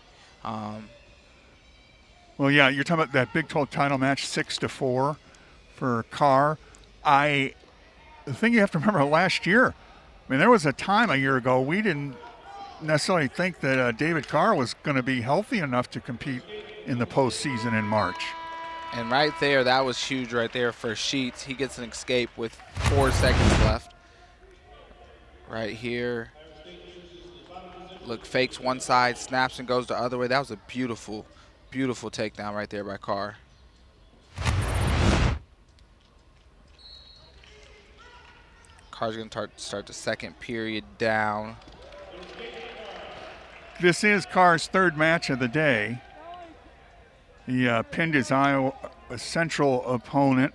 well, yeah, you're talking about that Big 12 title match, 6-4 for Carr. The thing you have to remember last year, I mean, there was a time a year ago we didn't necessarily think that David Carr was going to be healthy enough to compete in the postseason in March. And right there, that was huge right there for Sheets. He gets an escape with 4 seconds left. Right here. Look, fakes one side, snaps and goes the other way. That was a beautiful, beautiful takedown right there by Carr. Carr's going to start the second period down. This is Carr's 3rd match of the day. He pinned his Iowa Central opponent.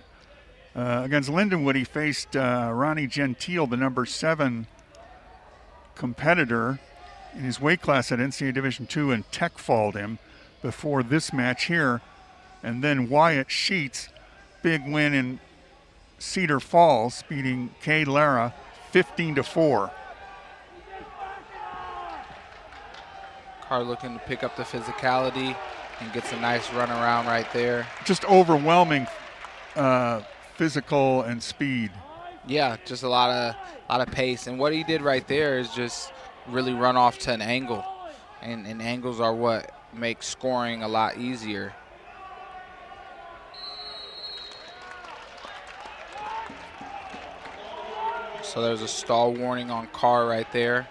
Against Lindenwood, he faced Ronnie Gentile, the number 7 competitor in his weight class at NCAA Division II, and tech-falled him before this match here. And then Wyatt Sheets, big win in Cedar Falls, beating Cade Lara 15-4. Carr looking to pick up the physicality and gets a nice run around right there. Just overwhelming physical and speed. Yeah, just a lot of pace. And what he did right there is just really run off to an angle. And angles are what make scoring a lot easier. So there's a stall warning on Carr right there.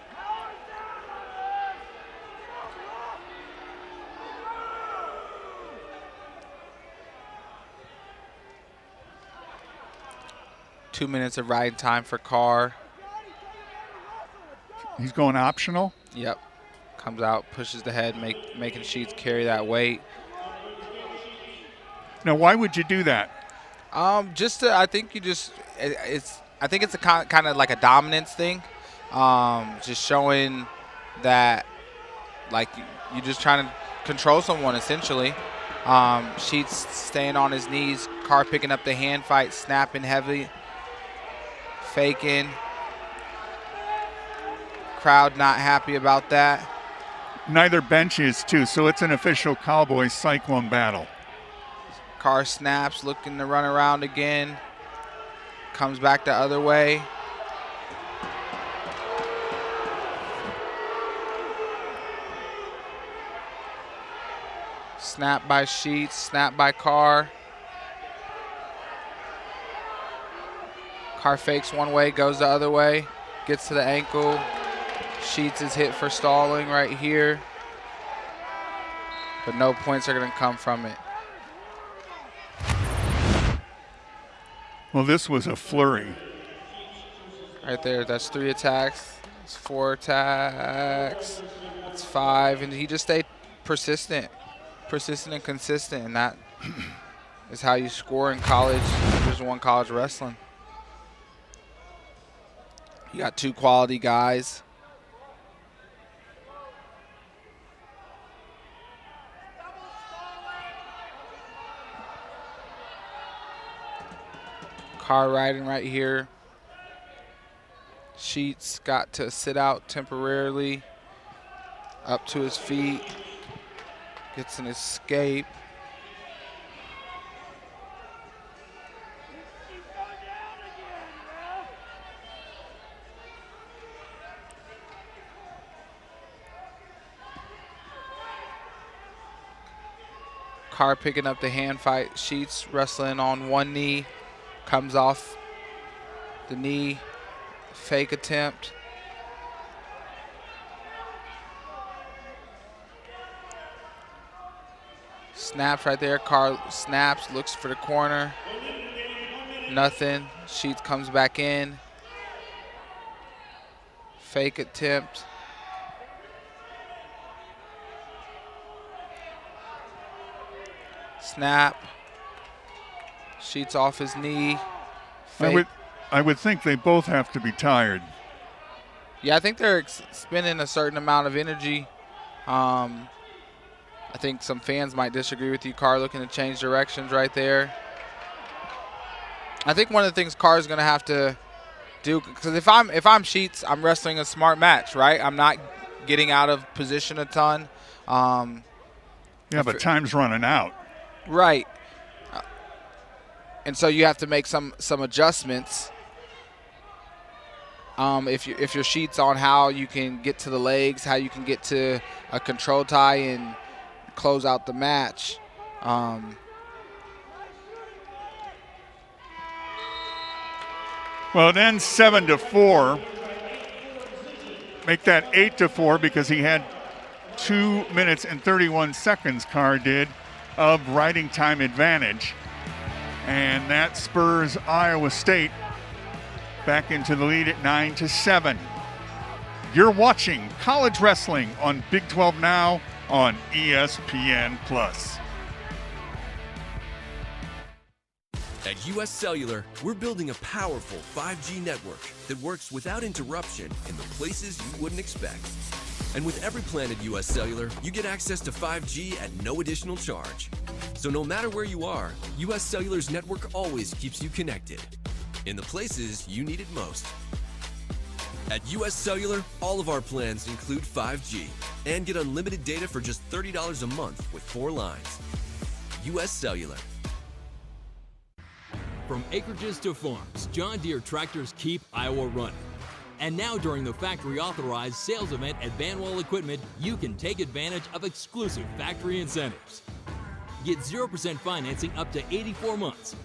2 minutes of riding time for Carr. He's going optional. Yep. Comes out, pushes the head, making Sheets carry that weight. Now, why would you do that? I think it's a kind of like a dominance thing. Just showing that, like, you're just trying to control someone, essentially. Sheets staying on his knees. Carr picking up the hand fight, snapping heavy, faking. Crowd not happy about that. Neither bench is, too, so it's an official Cowboys Cyclone battle. Carr snaps, looking to run around again. Comes back the other way. Snap by Sheets, snap by Carr. Carr fakes one way, goes the other way, gets to the ankle. Sheets is hit for stalling right here, but no points are going to come from it. Well, this was a flurry. Right there, that's 3 attacks. That's 4 attacks. That's 5, and he just stayed persistent and consistent, and that is how you score in college, Division I college wrestling. You got 2 quality guys. Carr riding right here. Sheets got to sit out temporarily. Up to his feet. Gets an escape. Carr picking up the hand fight. Sheets wrestling on one knee. Comes off the knee. Fake attempt. Snaps right there. Carr snaps, looks for the corner. Nothing. Sheets comes back in. Fake attempt. Snap. Sheets off his knee. Fake. I would think they both have to be tired. Yeah, I think they're spending a certain amount of energy. I think some fans might disagree with you. Carr looking to change directions right there. I think one of the things Carr is going to have to do, because if I'm Sheets, I'm wrestling a smart match, right? I'm not getting out of position a ton. Yeah, but time's running out. Right. And so you have to make some adjustments. If your Sheets on how you can get to the legs, how you can get to a control tie and close out the match. Well, it ends 7-4. Make that 8-4 because he had 2 minutes and 31 seconds, Carr did, of riding time advantage. And that spurs Iowa State back into the lead at 9-7. You're watching college wrestling on Big 12 Now on ESPN+. At US Cellular, we're building a powerful 5G network that works without interruption in the places you wouldn't expect. And with every plan at US Cellular, you get access to 5G at no additional charge. So no matter where you are, US Cellular's network always keeps you connected in the places you need it most. At US Cellular, all of our plans include 5G and get unlimited data for just $30 a month with 4 lines. US Cellular. From acreages to farms, John Deere tractors keep Iowa running. And now during the factory authorized sales event at Vanwall Equipment, you can take advantage of exclusive factory incentives. Get 0% financing up to 84 months,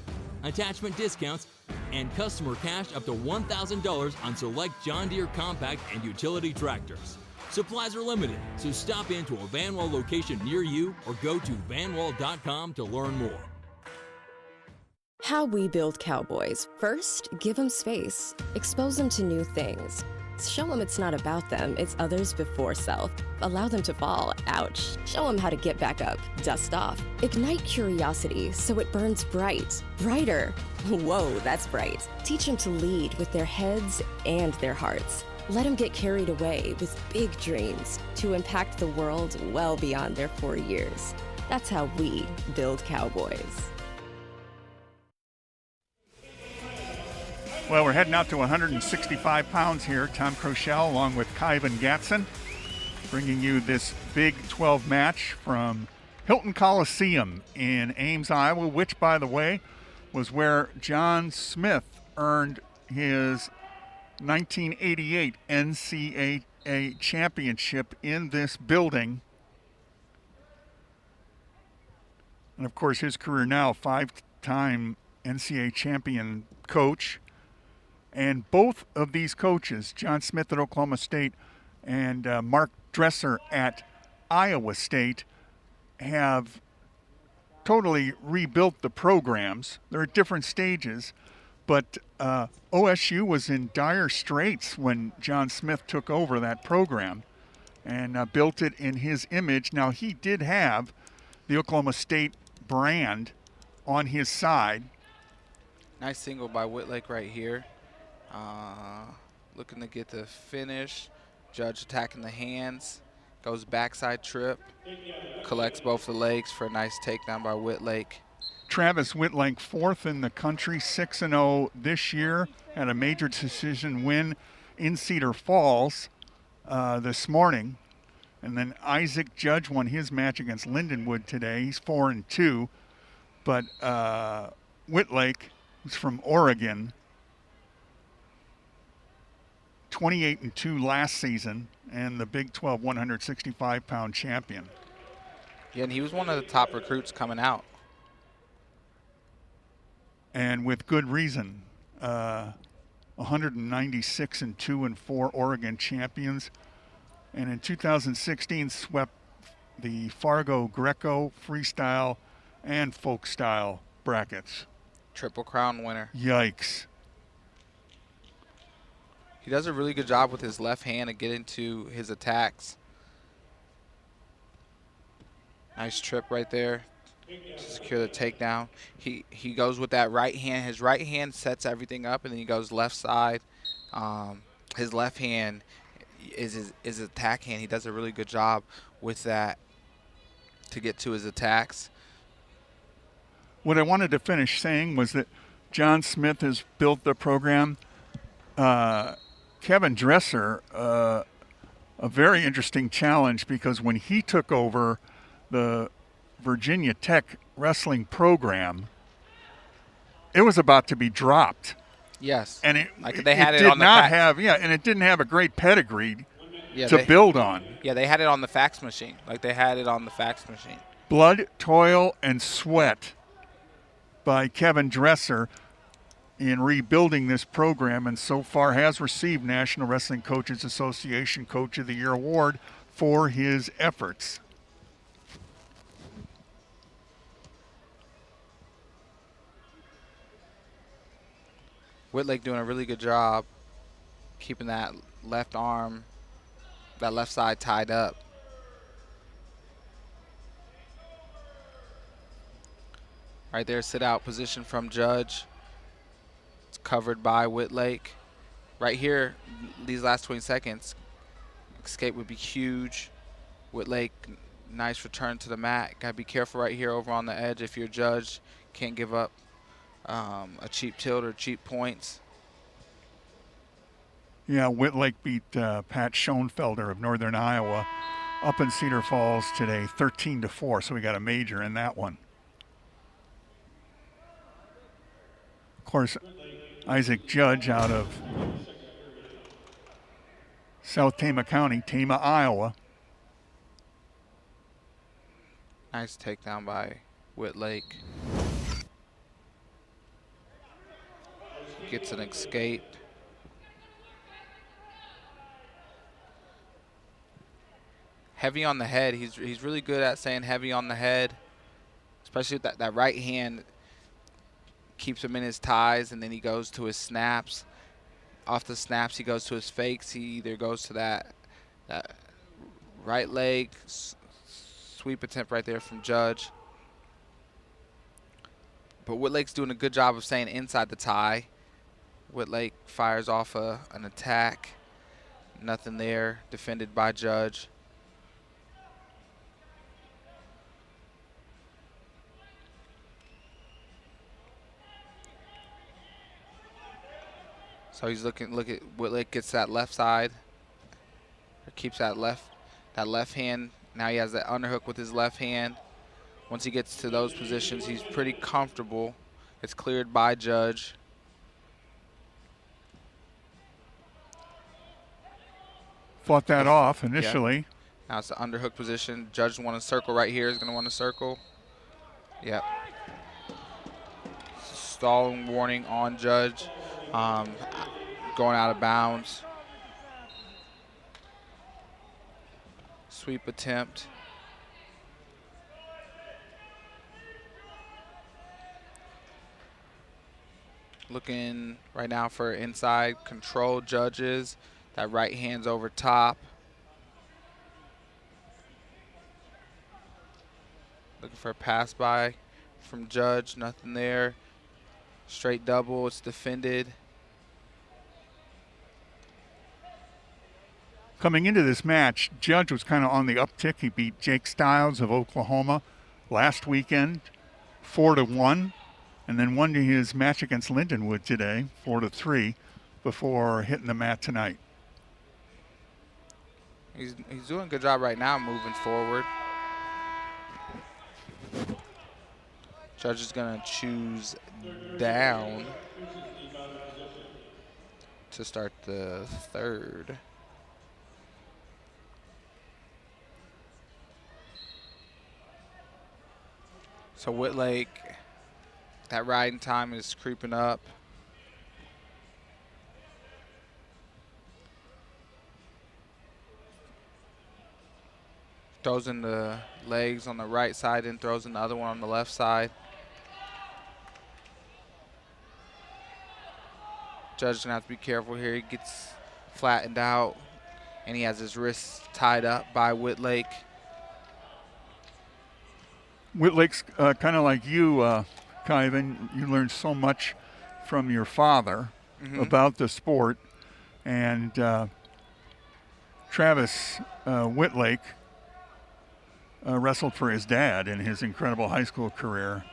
attachment discounts, and customer cash up to $1,000 on select John Deere compact and utility tractors. Supplies are limited, so stop into a Vanwall location near you or go to vanwall.com to learn more. How we build cowboys. First, give them space. Expose them to new things. Show them it's not about them, it's others before self. Allow them to fall. Ouch. Show them how to get back up. Dust off. Ignite curiosity so it burns bright. Brighter. Whoa, that's bright. Teach them to lead with their heads and their hearts. Let them get carried away with big dreams to impact the world well beyond their 4 years. That's how we build cowboys. Well, we're heading out to 165 pounds here. Tom Crochelle along with Kyvan Gatson bringing you this Big 12 match from Hilton Coliseum in Ames, Iowa, which, by the way, was where John Smith earned his 1988 NCAA championship in this building. And, of course, his career now, 5-time NCAA champion coach. And both of these coaches, John Smith at Oklahoma State and Mark Dresser at Iowa State, have totally rebuilt the programs. They're at different stages, but OSU was in dire straits when John Smith took over that program and built it in his image. Now, he did have the Oklahoma State brand on his side. Nice single by Whitlake right here. Looking to get the finish. Judge attacking the hands. Goes backside trip. Collects both the legs for a nice takedown by Whitlake. Travis Whitlake, 4th in the country, 6-0 this year. Had a major decision win in Cedar Falls this morning. And then Isaac Judge won his match against Lindenwood today. He's 4-2. But Whitlake, who's from Oregon, 28-2 last season, and the Big 12 165-pound champion. Yeah, and he was one of the top recruits coming out. And with good reason. 196-2 and 4 Oregon champions. And in 2016 swept the Fargo Greco freestyle and folk style brackets. Triple Crown winner. Yikes. He does a really good job with his left hand to get into his attacks. Nice trip right there to secure the takedown. He goes with that right hand. His right hand sets everything up, and then he goes left side. His left hand is his attack hand. He does a really good job with that to get to his attacks. What I wanted to finish saying was that John Smith has built the program. Kevin Dresser, a very interesting challenge, because when he took over the Virginia Tech wrestling program, it was about to be dropped. Yes, and it didn't have a great pedigree yeah, to build on. Yeah, they had it on the fax machine. Blood, toil, and sweat by Kevin Dresser in rebuilding this program, and so far has received National Wrestling Coaches Association Coach of the Year award for his efforts. Whitlake doing a really good job keeping that left arm, that left side tied up. Right there, sit out position from Judge. It's covered by Whitlake. Right here, these last 20 seconds, escape would be huge. Whitlake, nice return to the mat. Gotta be careful right here over on the edge if you're Judge. Can't give up a cheap tilt or cheap points. Yeah, Whitlake beat Pat Schoenfelder of Northern Iowa up in Cedar Falls today, 13-4, so we got a major in that one. Of course, Isaac Judge out of South Tama County, Tama, Iowa. Nice takedown by Whitlake. Gets an escape. Heavy on the head. He's really good at saying heavy on the head, especially with that right hand. keeps him in his ties, and then he goes to his snaps. Off the snaps, he goes to his fakes. He either goes to that right leg sweep attempt right there from Judge. But Whitlake's doing a good job of staying inside the tie. Whitlake fires off an attack. Nothing there, defended by Judge. So he's look at Whitlake gets that left side, or keeps that left hand. Now he has that underhook with his left hand. Once he gets to those positions, he's pretty comfortable. It's cleared by Judge. Fought that off initially. Yep. Now it's the underhook position. Judge want to circle right here. Is going to want to circle. Yep. Stalling warning on Judge. Going out of bounds. Sweep attempt. Looking right now for inside control. Judges. That right hand's over top. Looking for a pass by from Judge. Nothing there. Straight double. It's defended. Coming into this match, Judge was kind of on the uptick. He beat Jake Stiles of Oklahoma last weekend, 4-1, and then won his match against Lindenwood today, 4-3, before hitting the mat tonight. He's doing a good job right now moving forward. Judge is going to choose down to start the third. So Whitlake, that riding time is creeping up. Throws in the legs on the right side and throws in the other one on the left side. Judge gonna have to be careful here. He gets flattened out, and he has his wrists tied up by Whitlake. Whitlake's kind of like you, Kyvan. You learned so much from your father about the sport. And Travis Whitlake wrestled for his dad in his incredible high school career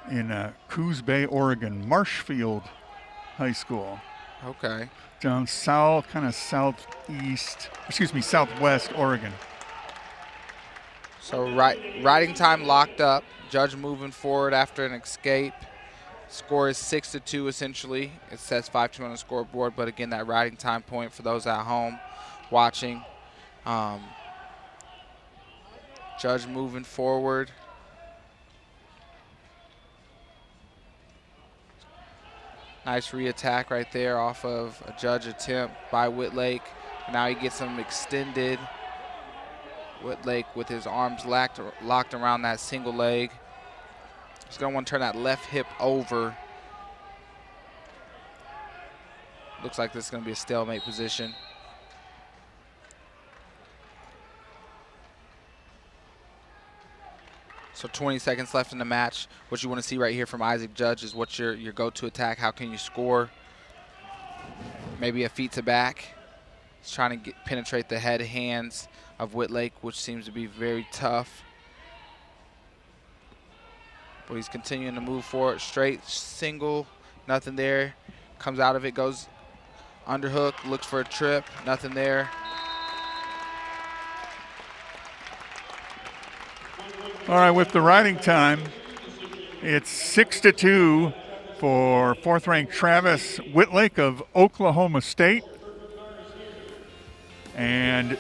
in Coos Bay, Oregon, Marshfield High School. Okay. Down southwest Oregon. So riding time locked up. Judge moving forward after an escape. Score is 6-2 essentially. It says 5-2 on the scoreboard, but again, that riding time point for those at home watching. Judge moving forward. Nice re-attack right there off of a Judge attempt by Whitlake. Now he gets him extended. Whitlake with his arms locked around that single leg. He's going to want to turn that left hip over. Looks like this is going to be a stalemate position. So 20 seconds left in the match. What you want to see right here from Isaac Judge is what's your go-to attack. How can you score? Maybe a feet to back. He's trying to penetrate the head hands of Whitlake, which seems to be very tough. But he's continuing to move forward. Straight single, nothing there. Comes out of it, goes underhook, looks for a trip, nothing there. All right, with the riding time, it's 6-2 for fourth-ranked Travis Whitlake of Oklahoma State. And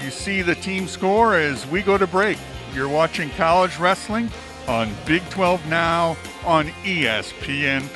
you see the team score as we go to break. You're watching college wrestling on Big 12 Now on ESPN+.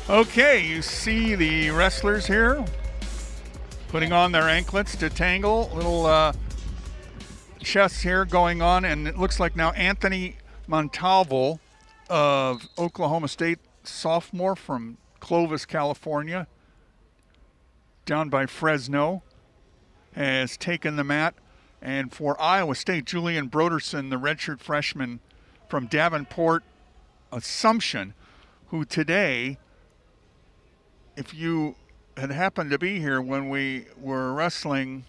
Okay, you see the wrestlers here putting on their anklets to tangle. Little chess here going on, and it looks like now Anthony Montalvo of Oklahoma State, sophomore from Clovis, California, down by Fresno, has taken the mat. And for Iowa State, Julian Broderson, the redshirt freshman from Davenport Assumption, who today, if you had happened to be here when we were wrestling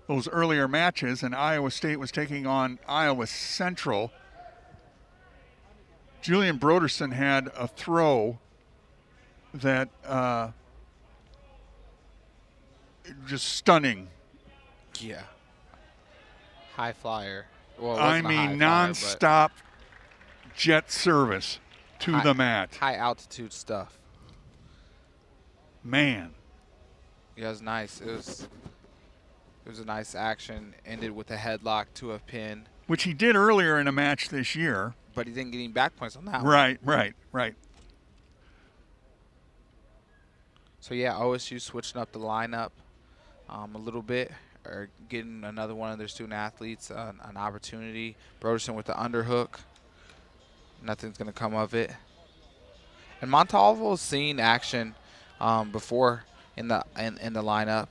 those earlier matches and Iowa State was taking on Iowa Central, Julian Broderson had a throw that just stunning. Yeah. High flyer. Well, it I wasn't a mean, high flyer, nonstop jet service to but the mat. high altitude stuff. Man. Yeah, it was nice. It was a nice action. Ended with a headlock to a pin. Which he did earlier in a match this year. But he didn't get any back points on that one. Right. So, yeah, OSU switching up the lineup a little bit, or getting another one of their student athletes an opportunity. Broderson with the underhook. Nothing's going to come of it. And Montalvo's seen action before in the lineup.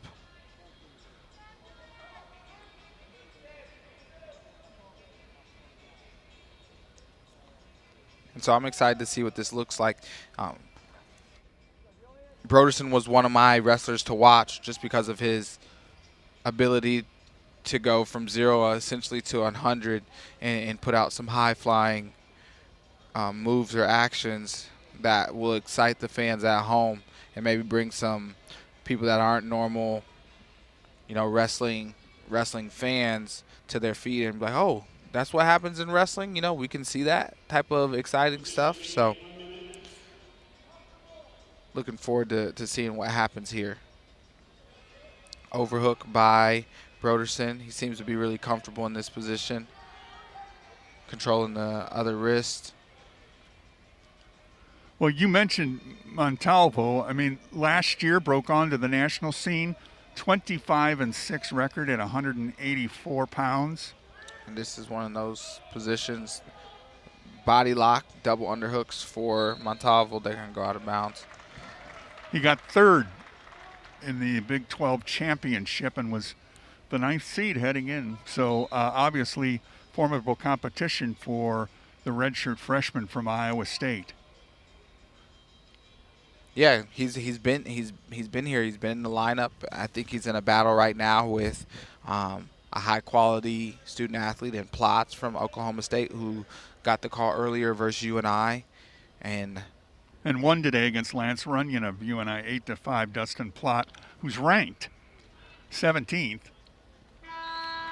And so I'm excited to see what this looks like. Broderson was one of my wrestlers to watch just because of his ability to go from 0 essentially to 100 and put out some high-flying moves or actions that will excite the fans at home and maybe bring some people that aren't normal, wrestling fans to their feet and be like, oh, that's what happens in wrestling. We can see that type of exciting stuff. So looking forward to seeing what happens here. Overhook by Broderson. He seems to be really comfortable in this position, controlling the other wrist. Well, you mentioned Montalvo. I mean, last year broke onto the national scene, 25-6 record at 184 pounds. And this is one of those positions. Body lock, double underhooks for Montalvo. They're going to go out of bounds. He got third in the Big 12 championship and was the 9th seed heading in. So obviously formidable competition for the redshirt freshman from Iowa State. Yeah, he's been here. He's been in the lineup. I think he's in a battle right now with a high-quality student athlete in Plotz from Oklahoma State, who got the call earlier versus UNI, and won today against Lance Runyon of UNI 8-5. Dustin Plott, who's ranked 17th.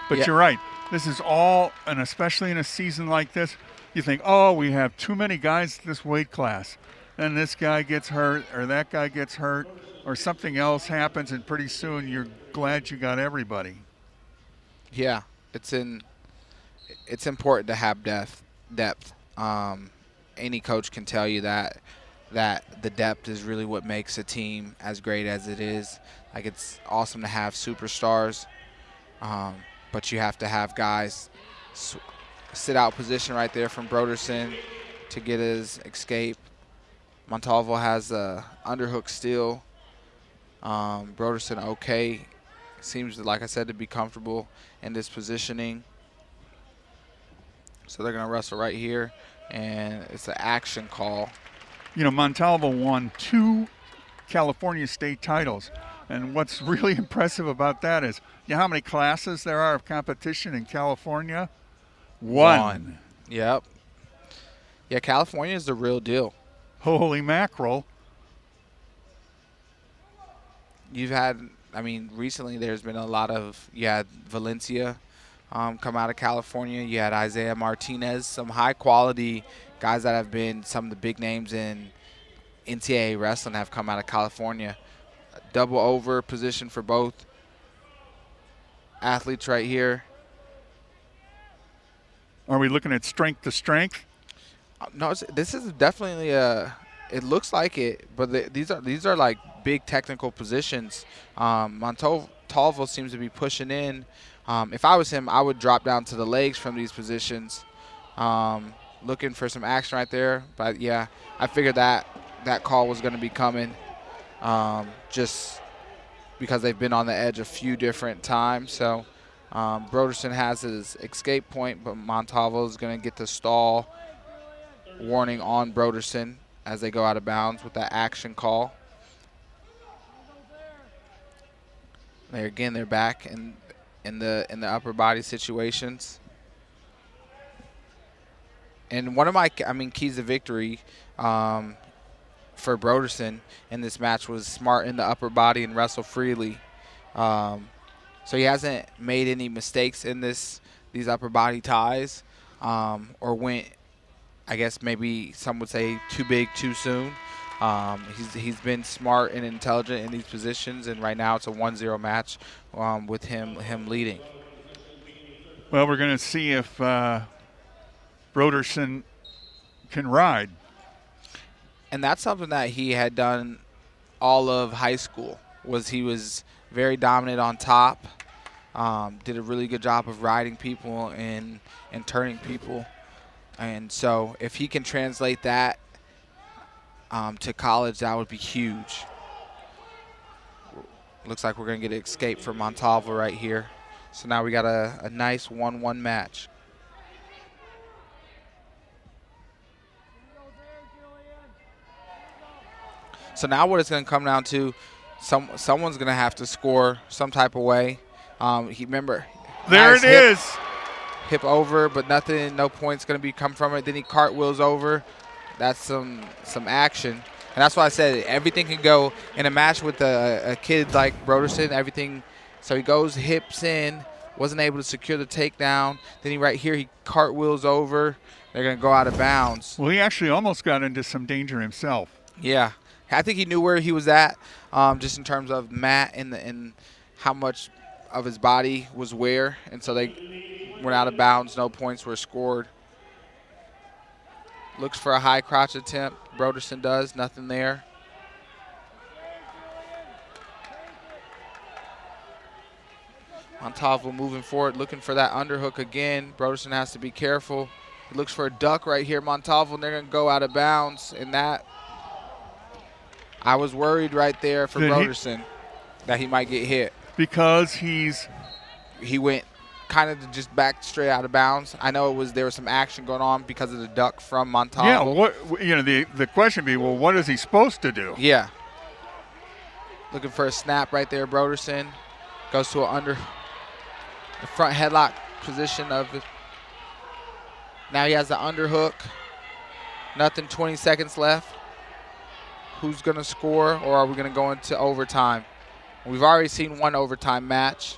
But yeah. You're right. This is all, and especially in a season like this, you think, oh, we have too many guys at this weight class. And this guy gets hurt, or that guy gets hurt, or something else happens, and pretty soon you're glad you got everybody. Yeah, it's important to have depth. Any coach can tell you that the depth is really what makes a team as great as it is. Like, it's awesome to have superstars, but you have to have guys sit out position right there from Broderson to get his escape. Montalvo has a underhook still. Broderson okay. Seems, like I said, to be comfortable in this positioning. So they're going to wrestle right here, and it's an action call. Montalvo won 2 California state titles. And what's really impressive about that is, how many classes there are of competition in California? One. Yep. Yeah, California is the real deal. Holy mackerel. You've had, recently there's been a lot of, you had Valencia come out of California. You had Isaiah Martinez, some high-quality guys that have been some of the big names in NCAA wrestling have come out of California. A double over position for both athletes right here. Are we looking at strength to strength? No, this is definitely a It looks like it, but these are like big technical positions. Montalvo seems to be pushing in. If I was him, I would drop down to the legs from these positions, looking for some action right there. But yeah, I figured that call was going to be coming, just because they've been on the edge a few different times. So Broderson has his escape point, but Montalvo is going to get the stall warning on Broderson as they go out of bounds with that action call. They're back in the upper body situations. And one of my keys to victory for Broderson in this match was smart in the upper body and wrestle freely. So he hasn't made any mistakes in these upper body ties, or went, I guess maybe some would say, too big too soon. He's been smart and intelligent in these positions, and right now it's a 1-0 match with him leading. Well, we're going to see if Broderson can ride. And that's something that he had done all of high school. He was very dominant on top, did a really good job of riding people and turning people. And so if he can translate that to college, that would be huge. Looks like we're going to get an escape for Montalvo right here. So now we got a nice 1-1 match. So now what it's going to come down to, someone's going to have to score some type of way. Remember, there it is. Hip over, but nothing, no points going to be come from it. Then he cartwheels over. That's some action. And that's why I said everything can go in a match with a kid like Broderson. Everything. So he goes hips in, wasn't able to secure the takedown. Then he cartwheels over. They're going to go out of bounds. Well, he actually almost got into some danger himself. Yeah. I think he knew where he was at, just in terms of mat and how much of his body was where. And so they went out of bounds. No points were scored. Looks for a high crotch attempt. Broderson does. Nothing there. Montalvo moving forward, looking for that underhook again. Broderson has to be careful. He looks for a duck right here. Montalvo, and they're going to go out of bounds. And that, I was worried right there for Broderson that he might get hit. Because he went kind of just back straight out of bounds. I know there was some action going on because of the duck from Montalvo. Yeah, the question be, well, what is he supposed to do? Yeah. Looking for a snap right there. Broderson goes to the front headlock position of it. Now he has the underhook. Nothing, 20 seconds left. Who's going to score, or are we going to go into overtime? We've already seen one overtime match.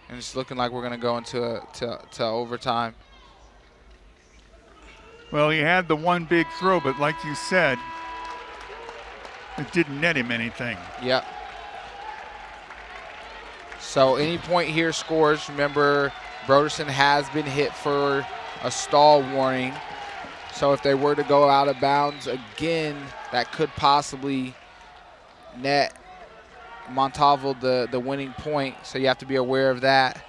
And it's looking like we're going to go into to overtime. Well, he had the one big throw, but like you said, it didn't net him anything. Yep. So any point here scores. Remember, Broderson has been hit for a stall warning. So if they were to go out of bounds again, that could possibly net Montalvo the winning point. So you have to be aware of that.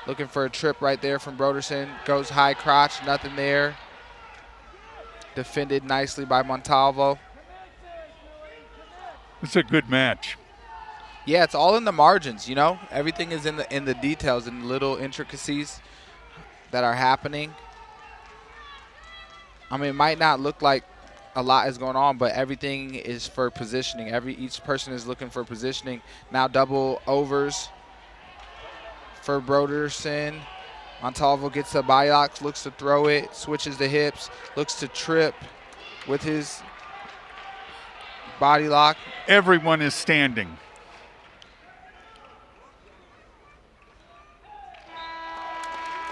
Looking for a trip right there from Broderson. Goes high crotch, nothing there. Defended nicely by Montalvo. It's a good match. Yeah, it's all in the margins, you know. Everything is in the details and little intricacies that are happening. I mean, it might not look like a lot is going on, but everything is for positioning. Each person is looking for positioning. Now double overs for Broderson. Montalvo gets a body lock, looks to throw it, switches the hips, looks to trip with his body lock. Everyone is standing.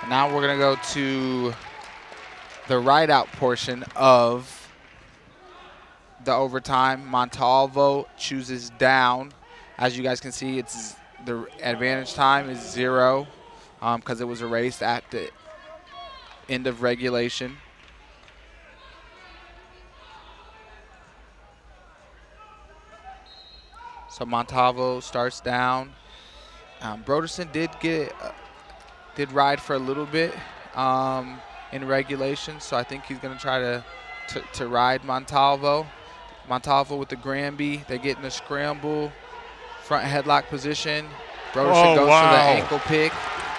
And now we're going to go to the ride-out portion of the overtime. Montalvo chooses down. As you guys can see, it's the advantage time is 0 because it was erased at end of regulation. So Montalvo starts down. Broderson did ride for a little bit in regulation, so I think he's going to try to ride Montalvo. Montalvo with the Granby. They're getting a scramble, front headlock position. Broderson goes for the ankle pick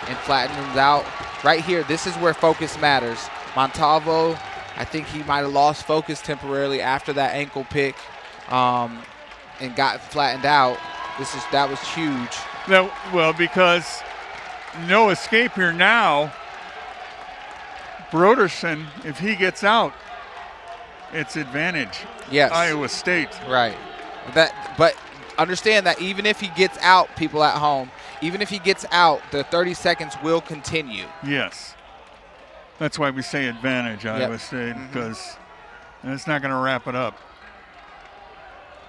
and flattens him out. Right here, this is where focus matters. Montalvo, I think he might have lost focus temporarily after that ankle pick and got flattened out. That was huge. Well, because no escape here now. Broderson, if he gets out, it's advantage. Yes. Iowa State. Right. But understand that even if he gets out, people at home, even if he gets out, the 30 seconds will continue. Yes. That's why we say advantage, Iowa State, because it's not going to wrap it up.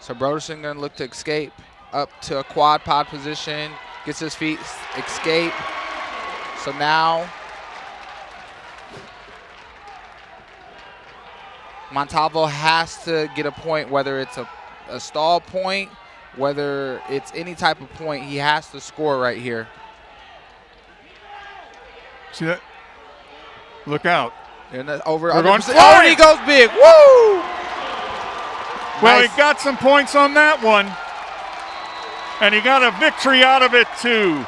So Broderson going to look to escape up to a quad pod position, gets his feet, escape. So now Montalvo has to get a point, whether it's a stall point, whether it's any type of point, he has to score right here. See that? Look out. And over. We're going oh, and he goes big. Woo! Well, Nice. he got some points on that one. And he got a victory out of it too.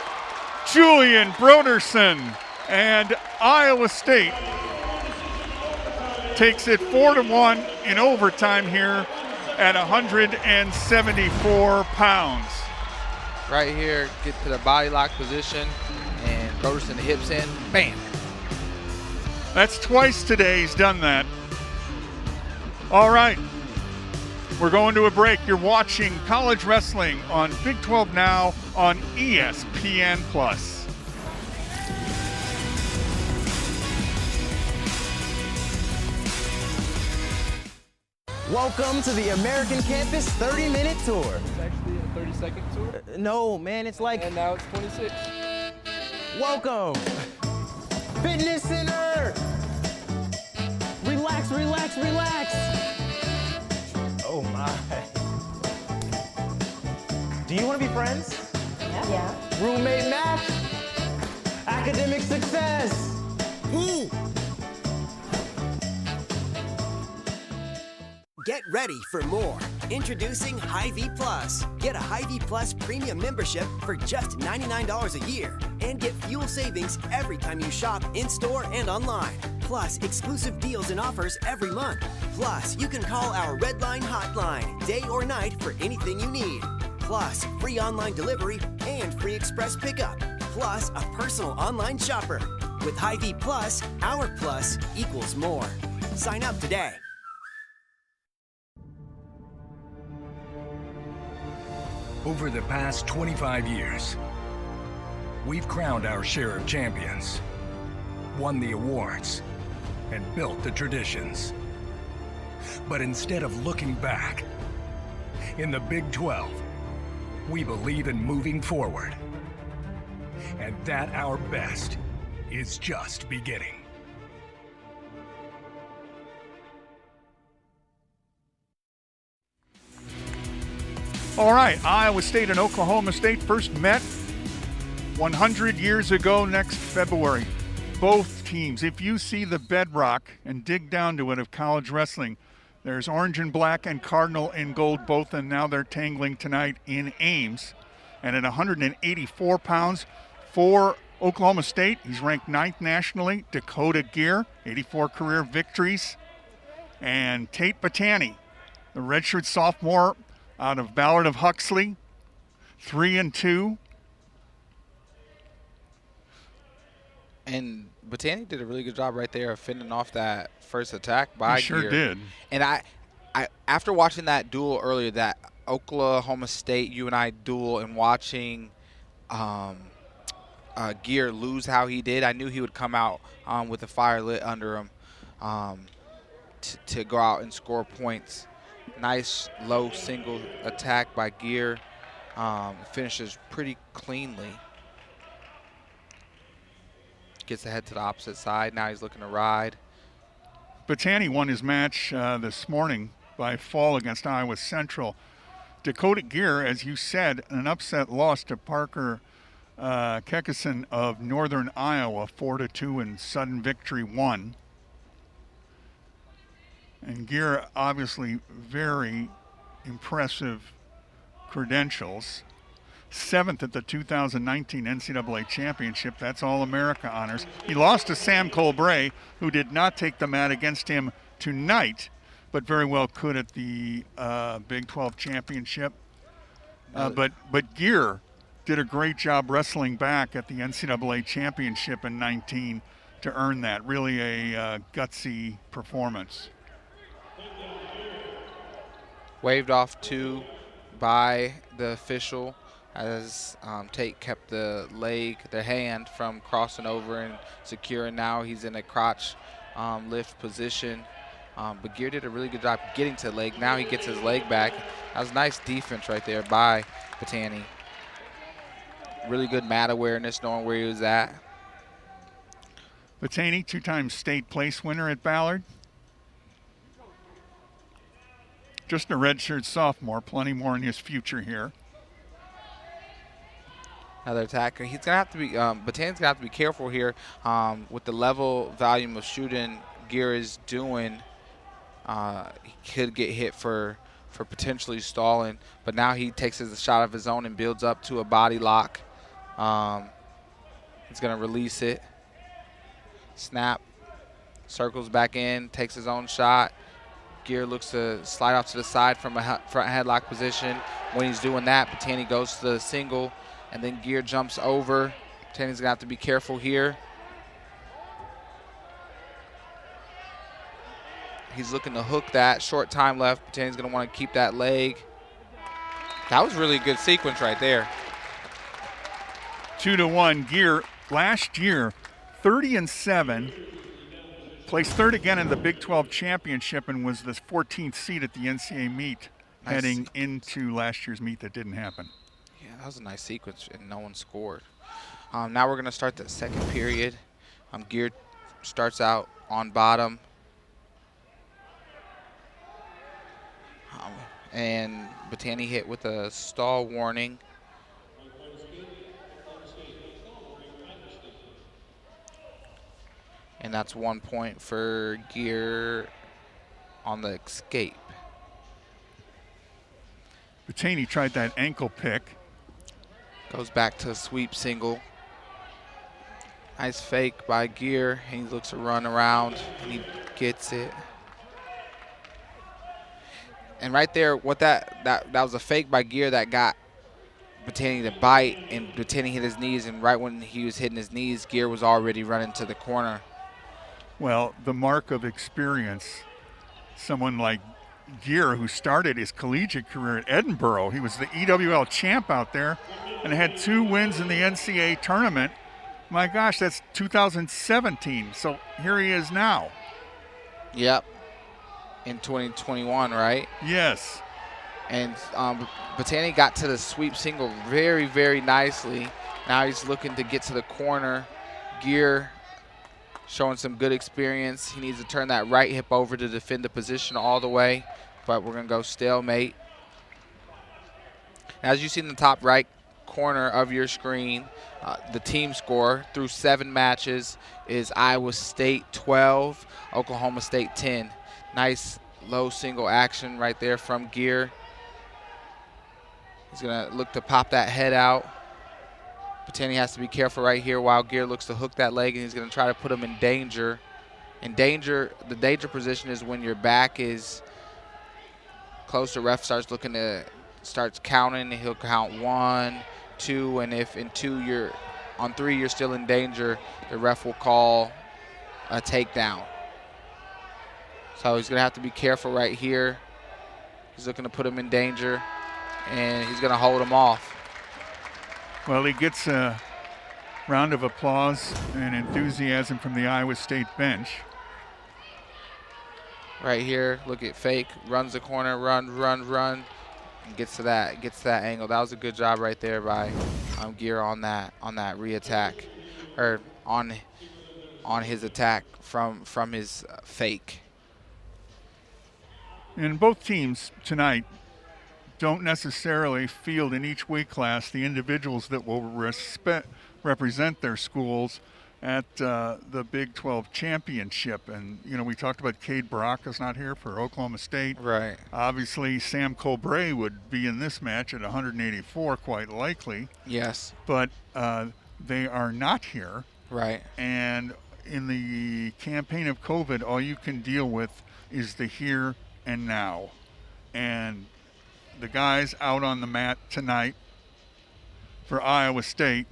Julian Broderson, and Iowa State takes it 4-1 in overtime here at 174 pounds. Right here, get to the body lock position, and Broderson the hips in. Bam. That's twice today he's done that. All right. We're going to a break. You're watching college wrestling on Big 12 Now on ESPN+. Welcome to the American Campus 30-minute tour. It's actually a 30-second tour. No, man, it's like... And now it's 26. Welcome. Fitness Center. Relax, relax, relax. Oh, my. Do you want to be friends? Yeah. Roommate match? Academic success? Ooh. Get ready for more. Introducing Hy-Vee Plus. Get a Hy-Vee Plus premium membership for just $99 a year and get fuel savings every time you shop in-store and online. Plus, exclusive deals and offers every month. Plus, you can call our Red Line hotline day or night for anything you need. Plus, free online delivery and free express pickup. Plus, a personal online shopper. With Hy-Vee Plus, our plus equals more. Sign up today. Over the past 25 years, we've crowned our share of champions, won the awards, and built the traditions. But instead of looking back, in the Big 12, we believe in moving forward. And that our best is just beginning. All right, Iowa State and Oklahoma State first met 100 years ago next February. Both teams, if you see the bedrock and dig down to it of college wrestling, there's orange and black and cardinal and gold both, and now they're tangling tonight in Ames. And at 184 pounds for Oklahoma State, he's ranked 9th nationally. Dakota Gear, 84 career victories. And Tate Batani, the redshirt sophomore out of Ballard of Huxley, 3-2. And Batani did a really good job right there of fending off that first attack by He sure Gear. did. And I after watching that duel earlier, that Oklahoma State UNI duel, and watching Gear lose how he did, I knew he would come out with the fire lit under him to go out and score points. Nice low single attack by Gear. Finishes pretty cleanly. Gets ahead to the opposite side. Now he's looking to ride. Batani won his match this morning by fall against Iowa Central. Dakota Gear, as you said, an upset loss to Parker Kekison of Northern Iowa, 4-2 in sudden victory 1. And Gear, obviously very impressive credentials. 7th at the 2019 NCAA Championship. That's All-America honors. He lost to Sam Colbray, who did not take the mat against him tonight, but very well could at the Big 12 Championship. But Gear did a great job wrestling back at the NCAA Championship in 19 to earn that. Really a gutsy performance. Waved off 2 by the official as Tate kept the hand from crossing over and securing. Now he's in a crotch lift position. But Gear did a really good job getting to the leg. Now he gets his leg back. That was nice defense right there by Batani. Really good mat awareness, knowing where he was at. Batani, 2-time state place winner at Ballard. Just a redshirt sophomore, plenty more in his future here. Another attacker. He's gonna have to be. Batani's gonna have to be careful here with the level volume of shooting Gear is doing. He could get hit for potentially stalling, but now he takes a shot of his own and builds up to a body lock. He's gonna release it. Snap. Circles back in. Takes his own shot. Gear looks to slide off to the side from a front headlock position. When he's doing that, Batani goes to the single, and then Gear jumps over. Batani's gonna have to be careful here. He's looking to hook that. Short time left. Batani's gonna want to keep that leg. That was really a good sequence right there. 2-1. Gear last year, 30-7. Placed third again in the Big 12 Championship and was the 14th seed at the NCAA meet, heading into last year's meet that didn't happen. Yeah, that was a nice sequence, and no one scored. Now we're going to start the second period. Gear starts out on bottom. And Batani hit with a stall warning. And that's 1 point for Gear on the escape. Batani tried that ankle pick. Goes back to a sweep single. Nice fake by Gear. He looks to run around, and he gets it. And right there, what that was a fake by Gear that got Batani to bite, and Batani hit his knees, and right when he was hitting his knees, Gear was already running to the corner. Well, the mark of experience, someone like Gear, who started his collegiate career at Edinburgh. He was the EWL champ out there and had 2 wins in the NCAA tournament. My gosh, that's 2017. So here he is now. Yep. In 2021, right? Yes. And Batani got to the sweep single very, very nicely. Now he's looking to get to the corner. Gear showing some good experience. He needs to turn that right hip over to defend the position all the way, but we're going to go stalemate. As you see in the top right corner of your screen, the team score through 7 matches is Iowa State 12, Oklahoma State 10. Nice low single action right there from Gear. He's going to look to pop that head out. Batani has to be careful right here while Gear looks to hook that leg, and he's going to try to put him in danger. The danger position is when your back is close. The ref starts counting, and he'll count 1, 2, and if in 2 on 3 you're still in danger, the ref will call a takedown. So he's going to have to be careful right here. He's looking to put him in danger, and he's going to hold him off. Well, he gets a round of applause and enthusiasm from the Iowa State bench. Right here, look at fake, runs the corner, run, and gets to that angle. That was a good job right there by Gear on that reattack, or on on his attack from his fake. And both teams tonight don't necessarily field in each weight class the individuals that will represent their schools at the Big 12 championship. And, you know, we talked about Cade Baraka's not here for Oklahoma State. Right. Obviously, Sam Colbray would be in this match at 184, quite likely. Yes. But they are not here. Right. And in the campaign of COVID, all you can deal with is the here and now. And the guys out on the mat tonight for Iowa State,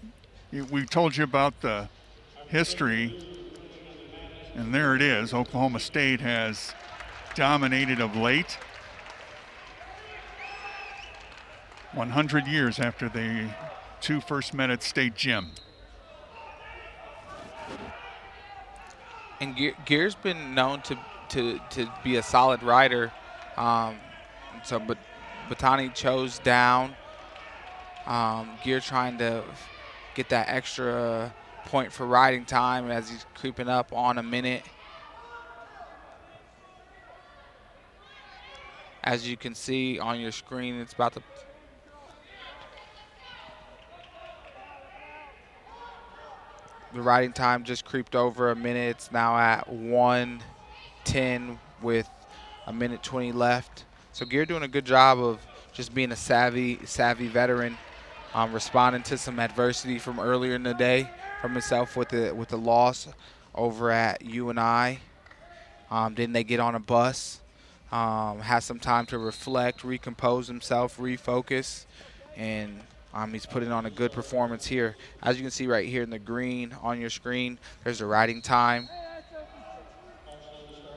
we told you about the history, and there it is. Oklahoma State has dominated of late. 100 years after the two first met at State Gym. And Gear's been known to be a solid rider. But Batani chose down. Gear trying to get that extra point for riding time as he's creeping up on a minute. As you can see on your screen, it's about to. The riding time just creeped over a minute. It's now at 1:10 with a minute 20 left. So Gear doing a good job of just being a savvy veteran, responding to some adversity from earlier in the day from himself with the loss over at UNI. Then they get on a bus, has some time to reflect, recompose himself, refocus, and he's putting on a good performance here. As you can see right here in the green on your screen, there's the riding time.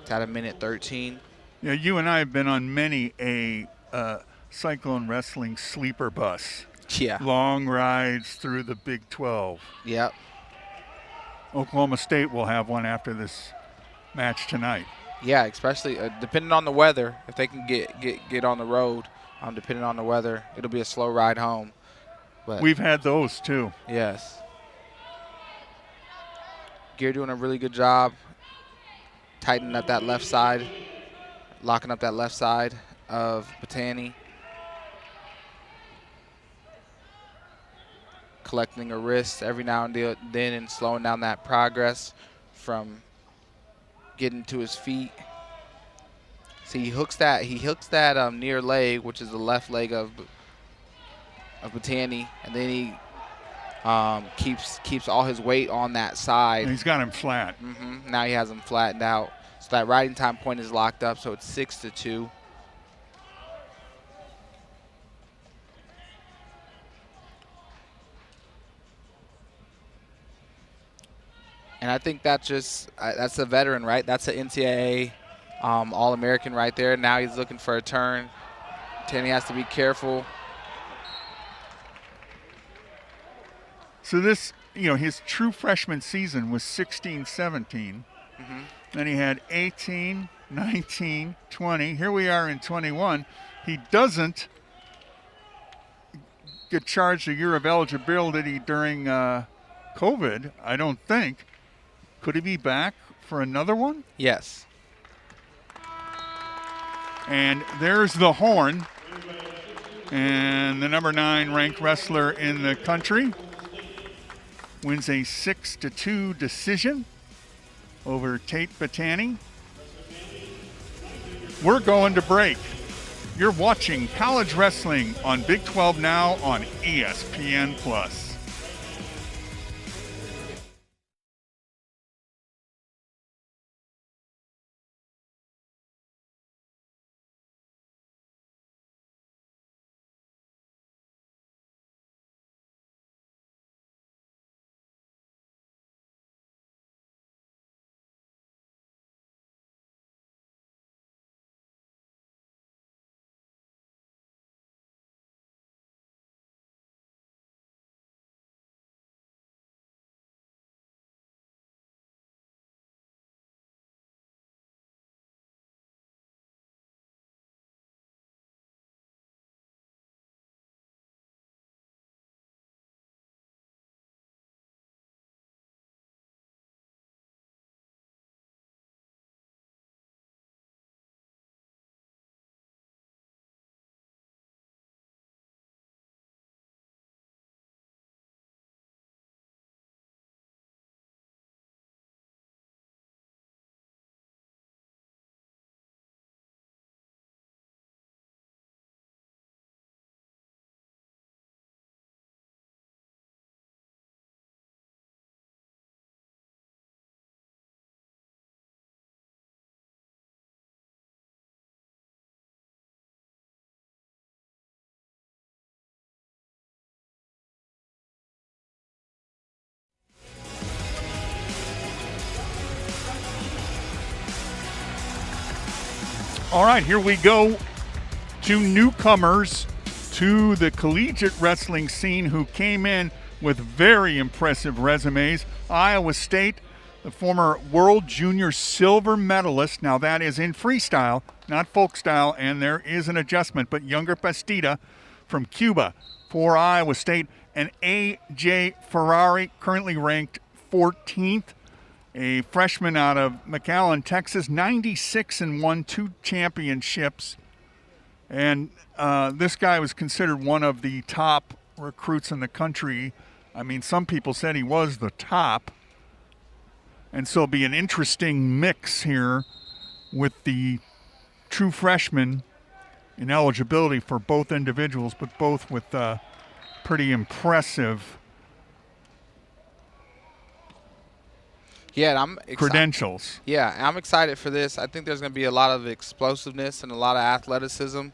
It's at a minute 13. Yeah, you and I have been on many a Cyclone Wrestling sleeper bus. Yeah. Long rides through the Big 12. Yep. Oklahoma State will have one after this match tonight. Yeah, especially depending on the weather. If they can get on the road, depending on the weather, it'll be a slow ride home. But we've had those too. Yes. Gear doing a really good job tightening up that left side, locking up that left side of Batani. Collecting a wrist every now and then and slowing down that progress from getting to his feet. See, he hooks that near leg, which is the left leg of Batani, and then he keeps all his weight on that side. And he's got him flat. Now he has him flattened out. So that riding time point is locked up, so it's 6-2. And I think that's a veteran, right? That's an NCAA All-American right there. Now he's looking for a turn. Tanny has to be careful. So this, his true freshman season was 16-17. Then he had 18, 19, 20. Here we are in 21. He doesn't get charged a year of eligibility during COVID, I don't think. Could he be back for another one? Yes. And there's the horn. And the number 9 ranked wrestler in the country wins a 6-2 decision over Tate Batani. We're going to break. You're watching college wrestling on Big 12 Now on ESPN+. All right, here we go. Two newcomers to the collegiate wrestling scene who came in with very impressive resumes. Iowa State, the former World Junior silver medalist. Now that is in freestyle, not folk style, and there is an adjustment, but Younger Bastida from Cuba for Iowa State. And A.J. Ferrari, currently ranked 14th, a freshman out of McAllen, Texas, 96-1, 2 championships. And this guy was considered one of the top recruits in the country. I mean, some people said he was the top. And so it'll be an interesting mix here with the true freshmen in eligibility for both individuals, but both with pretty impressive credentials. Yeah, I'm excited for this. I think there's going to be a lot of explosiveness and a lot of athleticism.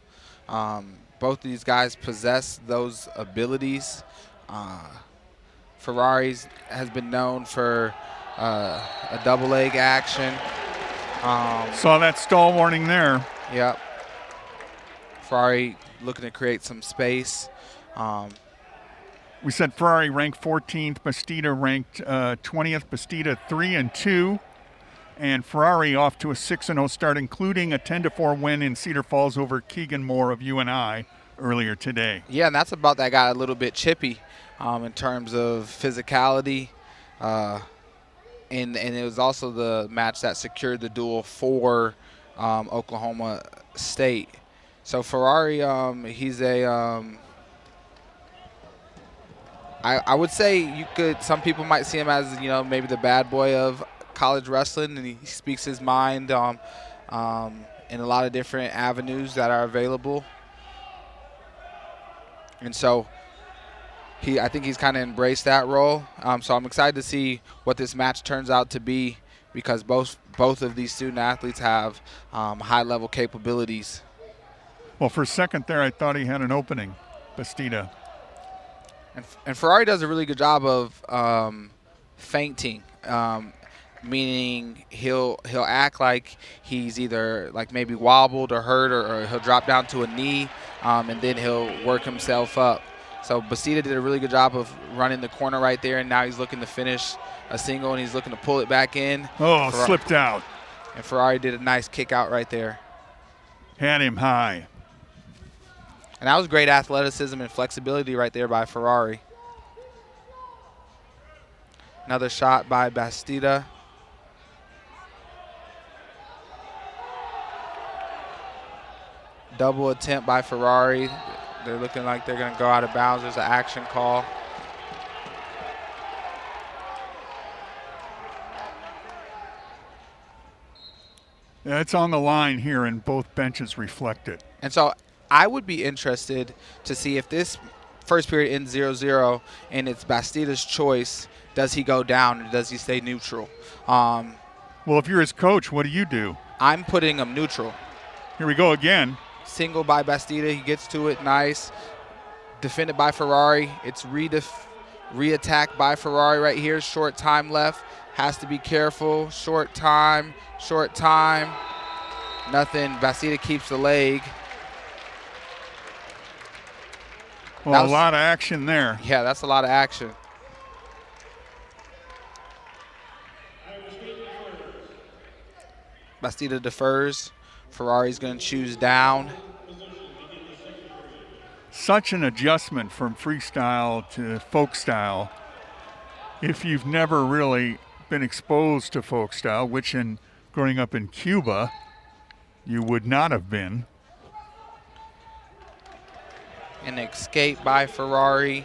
Both of these guys possess those abilities. Ferrari has been known for a double leg action. Saw that stall warning there. Yep. Ferrari looking to create some space. We said Ferrari ranked 14th, Bastida ranked 20th, Bastida 3-2, and Ferrari off to a 6-0 start, including a 10-4 win in Cedar Falls over Keegan Moore of UNI earlier today. Yeah, and that's about that got a little bit chippy in terms of physicality, and it was also the match that secured the duel for Oklahoma State. So Ferrari, he's a I would say some people might see him as, maybe the bad boy of college wrestling, and he speaks his mind in a lot of different avenues that are available. And so I think he's kind of embraced that role. So I'm excited to see what this match turns out to be, because both of these student athletes have high-level capabilities. Well, for a second there, I thought he had an opening, Bastida. And Ferrari does a really good job of feinting, meaning he'll act like he's either like maybe wobbled or hurt, or he'll drop down to a knee, and then he'll work himself up. So Bastida did a really good job of running the corner right there, and now he's looking to finish a single, and he's looking to pull it back in. Oh, slipped out. And Ferrari did a nice kick out right there. Had him high. And that was great athleticism and flexibility right there by Ferrari. Another shot by Bastida. Double attempt by Ferrari. They're looking like they're going to go out of bounds. There's an action call. Yeah, it's on the line here, and both benches reflect it. And so I would be interested to see if this first period ends 0-0 and it's Bastida's choice. Does he go down or does he stay neutral? Well, if you're his coach, what do? I'm putting him neutral. Here we go again. Single by Bastida. He gets to it. Nice. Defended by Ferrari. It's re-attacked by Ferrari right here. Short time left. Has to be careful. Short time. Nothing. Bastida keeps the leg. Well, a lot of action there. Yeah, that's a lot of action. Bastida defers. Ferrari's going to choose down. Such an adjustment from freestyle to folk style. If you've never really been exposed to folk style, which growing up in Cuba, you would not have been. An escape by Ferrari.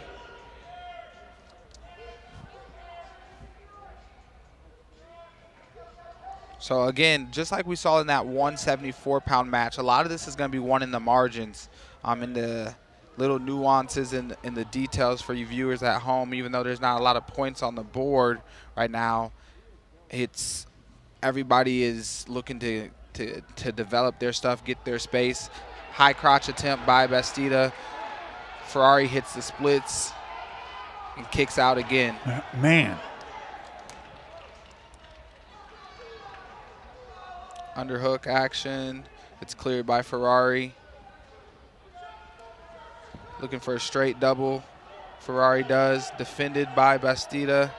So again, just like we saw in that 174-pound match, a lot of this is going to be won in the margins, in the little nuances in the details for you viewers at home. Even though there's not a lot of points on the board right now, everybody is looking to develop their stuff, get their space. High crotch attempt by Bastida. Ferrari hits the splits and kicks out again. Man. Underhook action. It's cleared by Ferrari. Looking for a straight double. Ferrari does. Defended by Bastida.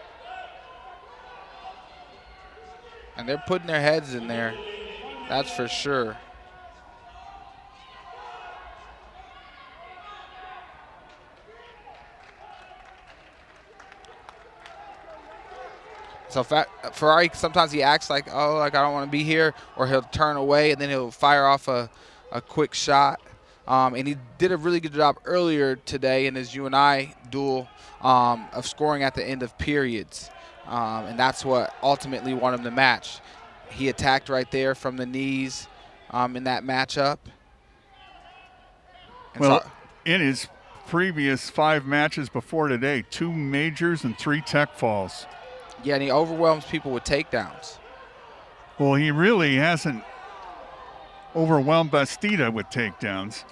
And they're putting their heads in there. That's for sure. So Ferrari, sometimes he acts like, oh, like I don't want to be here, or he'll turn away and then he'll fire off a quick shot. And he did a really good job earlier today in his UNI duel of scoring at the end of periods. And that's what ultimately won him the match. He attacked right there from the knees in that matchup. And well, so, in his previous 5 matches before today, 2 majors and 3 tech falls. yeah, and he overwhelms people with takedowns. Well, he really hasn't overwhelmed Bastida with takedowns.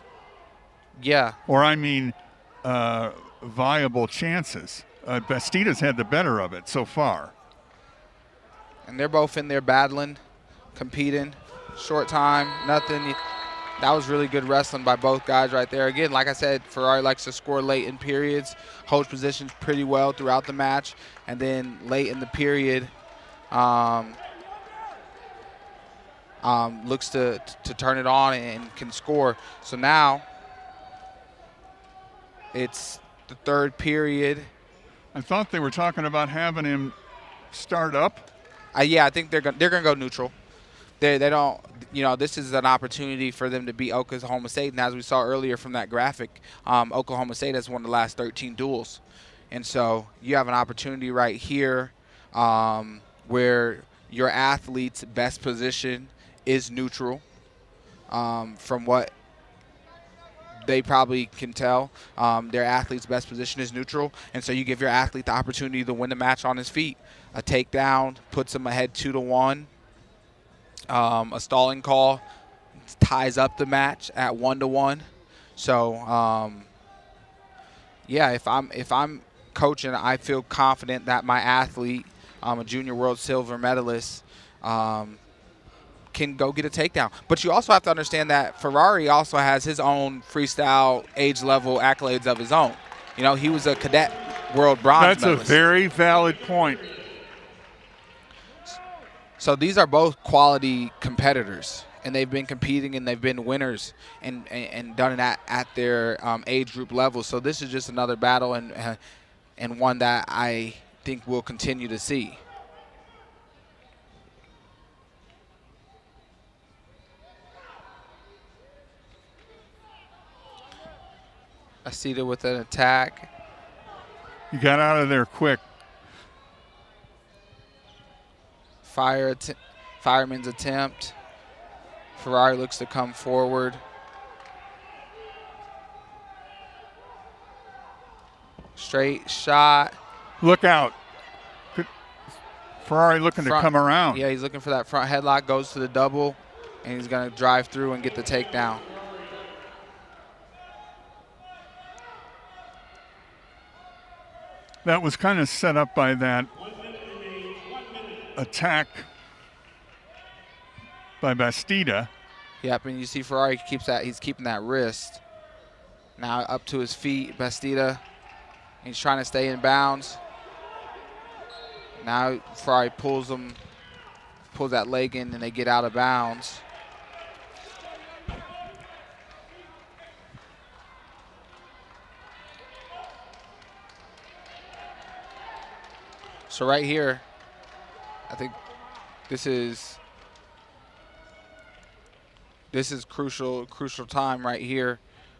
Yeah. Or, I mean, viable chances. Bastida's had the better of it so far. And they're both in there battling, competing. Short time, nothing. That was really good wrestling by both guys right there. Again, like I said, Ferrari likes to score late in periods, holds positions pretty well throughout the match, and then late in the period looks to turn it on and can score. So now it's the 3rd period. I thought they were talking about having him start up. Yeah, I think they're gonna go neutral. They don't, you know, this is an opportunity for them to beat Oklahoma State. And as we saw earlier from that graphic, Oklahoma State has won the last 13 duels. And so you have an opportunity right here where your athlete's best position is neutral. From what they probably can tell, their athlete's best position is neutral. And so you give your athlete the opportunity to win the match on his feet. A takedown puts him ahead 2-1. A stalling call ties up the match at 1-1. So, yeah, if I'm coaching, I feel confident that my athlete, a junior world silver medalist, can go get a takedown. But you also have to understand that Ferrari also has his own freestyle age level accolades of his own. You know, he was a cadet world bronze medalist. That's a very valid point. So these are both quality competitors, and they've been competing and they've been winners and done it at their age group level. So this is just another battle and one that I think we'll continue to see. Bastida with an attack. You got out of there quick. Fireman's attempt. Ferrari looks to come forward. Straight shot. Look out. Ferrari looking to come around. Yeah, he's looking for that front headlock, goes to the double, and he's going to drive through and get the takedown. That was kind of set up by that attack by Bastida. Yep, and you see Ferrari he's keeping that wrist. Now up to his feet, Bastida. He's trying to stay in bounds. Now Ferrari pulls that leg in, and they get out of bounds. So right here, I think this is crucial time right here.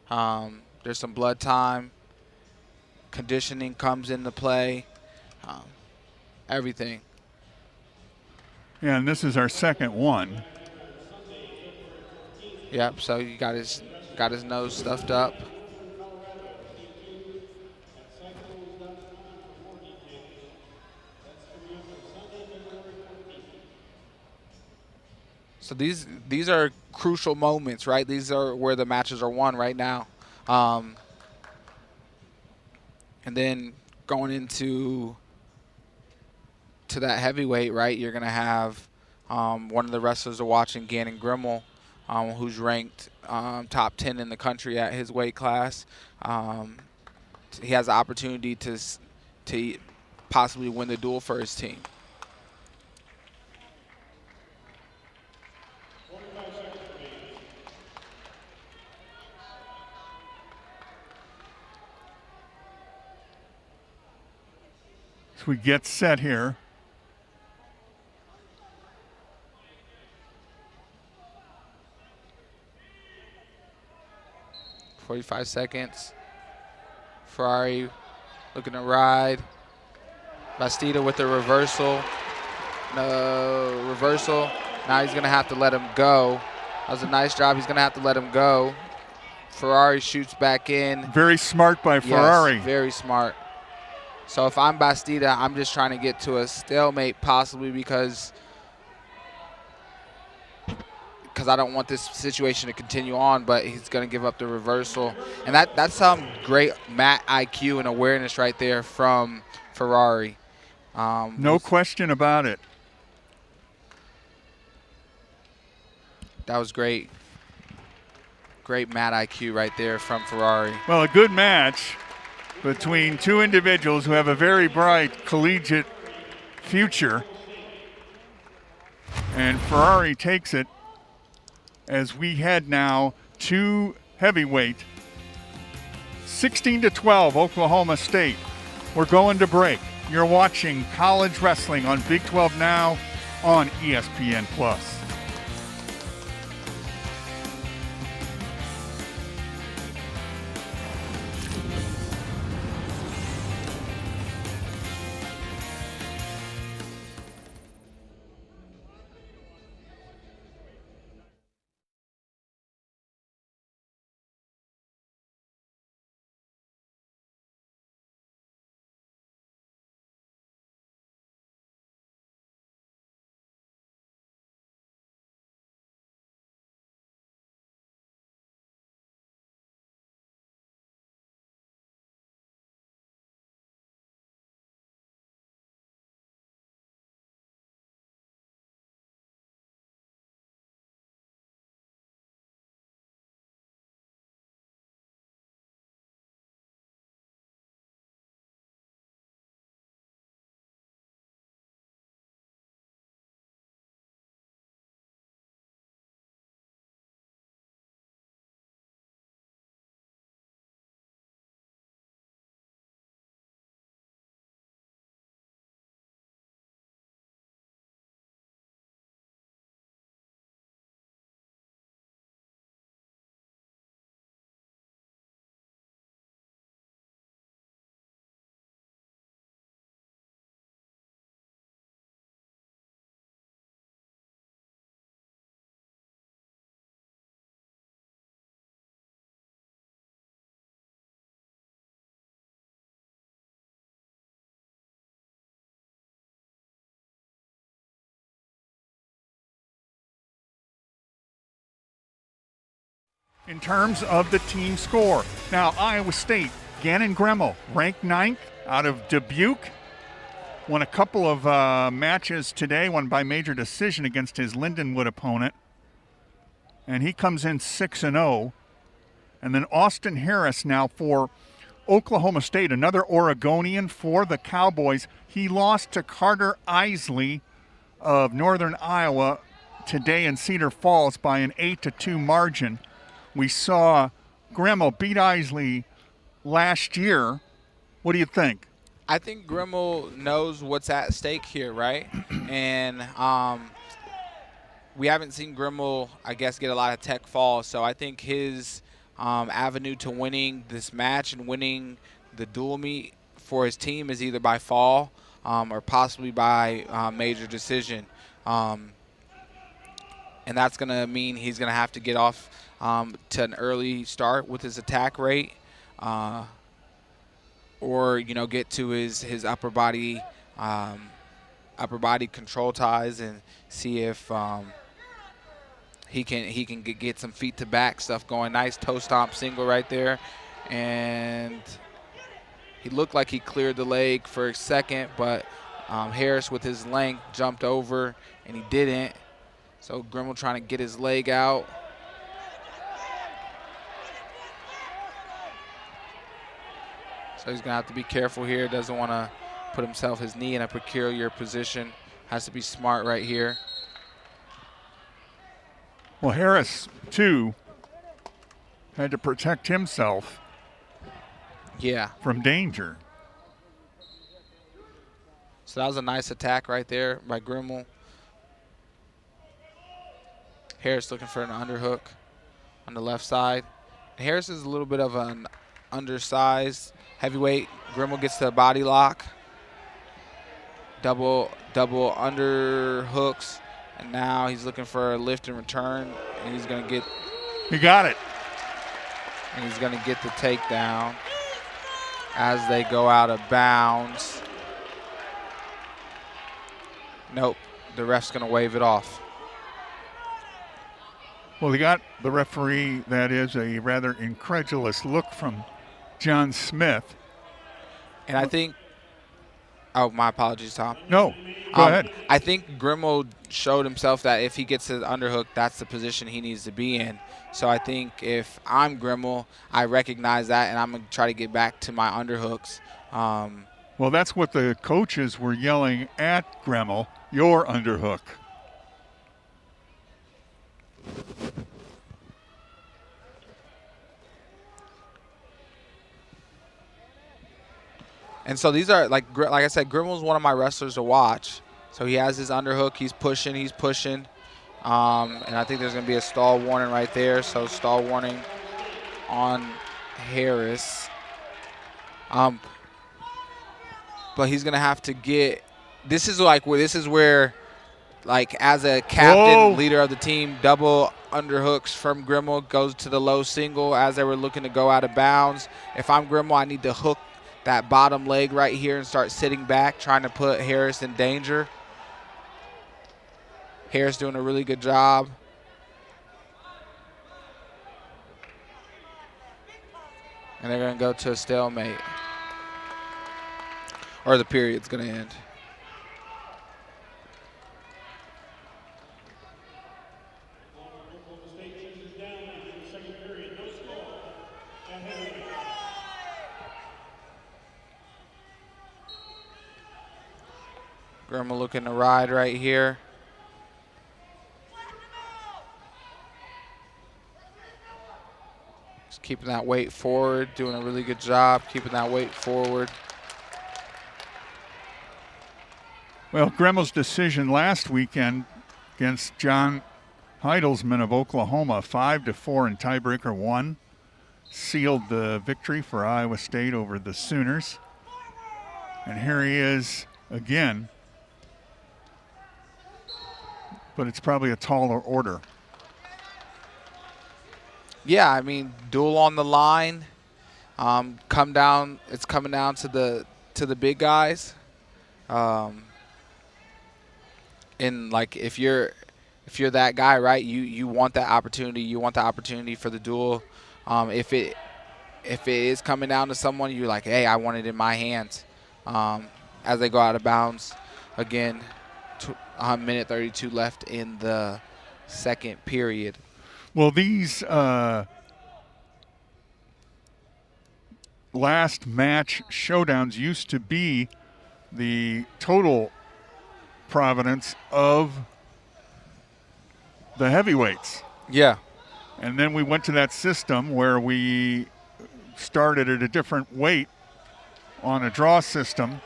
There's some blood time. Conditioning comes into play. Everything. Yeah, and this is our second one. Yep. So you got his nose stuffed up. So these are crucial moments, right? These are where the matches are won right now. And then going into that heavyweight, right, you're going to have one of the wrestlers are watching, Gannon Grimmel, who's ranked top 10 in the country at his weight class. He has the opportunity to possibly win the duel for his team. As we get set here. .45 seconds. Ferrari looking to ride. Bastida with the reversal. No reversal. Now he's going to have to let him go. That was a nice job. He's going to have to let him go. Ferrari shoots back in. Very smart by Ferrari. Yes, very smart. So if I'm Bastida, I'm just trying to get to a stalemate possibly because I don't want this situation to continue on, but he's going to give up the reversal. And that's some great mat IQ and awareness right there from Ferrari. No question about it. That was great. Great mat IQ right there from Ferrari. Well, a good match between two individuals who have a very bright collegiate future. And Ferrari takes it as we head now to heavyweight. 16-12, Oklahoma State. We're going to break. You're watching college wrestling on Big 12 Now on ESPN+. In terms of the team score. Now, Iowa State, Gannon Gremmel, ranked 9th out of Dubuque. Won a couple of matches today, one by major decision against his Lindenwood opponent. And he comes in 6-0. And then Austin Harris now for Oklahoma State, another Oregonian for the Cowboys. He lost to Carter Isley of Northern Iowa today in Cedar Falls by an 8-2 margin. We saw Gremmel beat Isley last year. What do you think? I think Gremmel knows what's at stake here, right? And we haven't seen Gremmel, I guess, get a lot of tech falls. So I think his avenue to winning this match and winning the dual meet for his team is either by fall or possibly by major decision. And that's going to mean he's going to have to get off to an early start with his attack rate, or get to his upper body control ties and see if he can get some feet to back stuff going. Nice toe stomp single right there, and he looked like he cleared the leg for a second, but Harris with his length jumped over and he didn't. So Gremmel trying to get his leg out. So he's going to have to be careful here. Doesn't want to put his knee in a peculiar position. Has to be smart right here. Well, Harris, too, had to protect himself from danger. So that was a nice attack right there by Grimmel. Harris looking for an underhook on the left side. Harris is a little bit of an undersized heavyweight. Grimmel gets the body lock. Double underhooks. And now he's looking for a lift and return. And he's going to get. He got it. And he's going to get the takedown as they go out of bounds. Nope. The ref's going to wave it off. Well, he got the referee, that is a rather incredulous look from John Smith. And I think, oh, my apologies, Tom. No, go ahead. I think Grimmel showed himself that if he gets his underhook, that's the position he needs to be in. So I think if I'm Grimmel, I recognize that, and I'm going to try to get back to my underhooks. Well, that's what the coaches were yelling at Grimmel, your underhook. And so these are, like I said, Grimmel's one of my wrestlers to watch. So he has his underhook. He's pushing. And I think there's going to be a stall warning right there. So stall warning on Harris. But he's going to have to get – this is where, like, as a captain, leader of the team, double underhooks from Grimmel goes to the low single as they were looking to go out of bounds. If I'm Grimmel, I need to hook that bottom leg right here and start sitting back, trying to put Harris in danger. Harris doing a really good job. And they're going to go to a stalemate. Or the period's going to end. Grimmel looking to ride right here. Just keeping that weight forward, doing a really good job keeping that weight forward. Well, Grimmel's decision last weekend against John Heidelsman of Oklahoma, 5-4 in tiebreaker 1, sealed the victory for Iowa State over the Sooners. And here he is again. But it's probably a taller order. Yeah, I mean, duel on the line. It's coming down to the big guys. And like if you're that guy, right? You want that opportunity. You want the opportunity for the duel. If it is coming down to someone, you're like, hey, I want it in my hands. As they go out of bounds again. Minute 32 left in the second period. Well, these last match showdowns used to be the total providence of the heavyweights. Yeah. And then we went to that system where we started at a different weight on a draw system.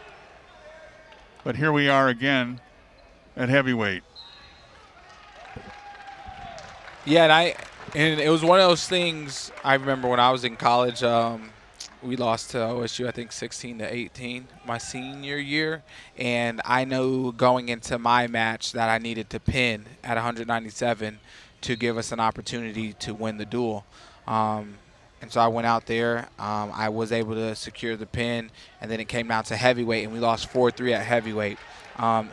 But here we are again at heavyweight. Yeah, and it was one of those things. I remember when I was in college, we lost to OSU, I think 16-18 my senior year, and I know going into my match that I needed to pin at 197 to give us an opportunity to win the duel. And so I went out there. I was able to secure the pin, and then it came down to heavyweight, and we lost 4-3 at heavyweight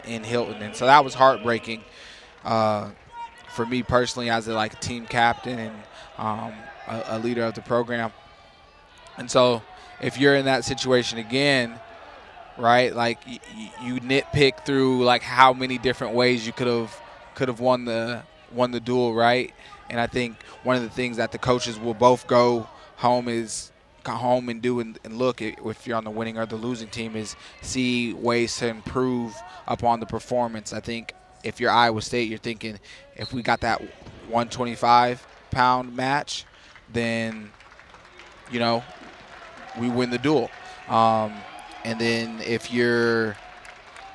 in Hilton. And so that was heartbreaking for me personally as a team captain and a leader of the program. And so if you're in that situation again, right, like you nitpick through how many different ways you could have won the duel, right? And I think one of the things that the coaches will both go home is go home and do and look at, if you're on the winning or the losing team, is see ways to improve upon the performance. I think if you're Iowa State, you're thinking if we got that 125-pound match, then, you know, we win the duel. And then if you're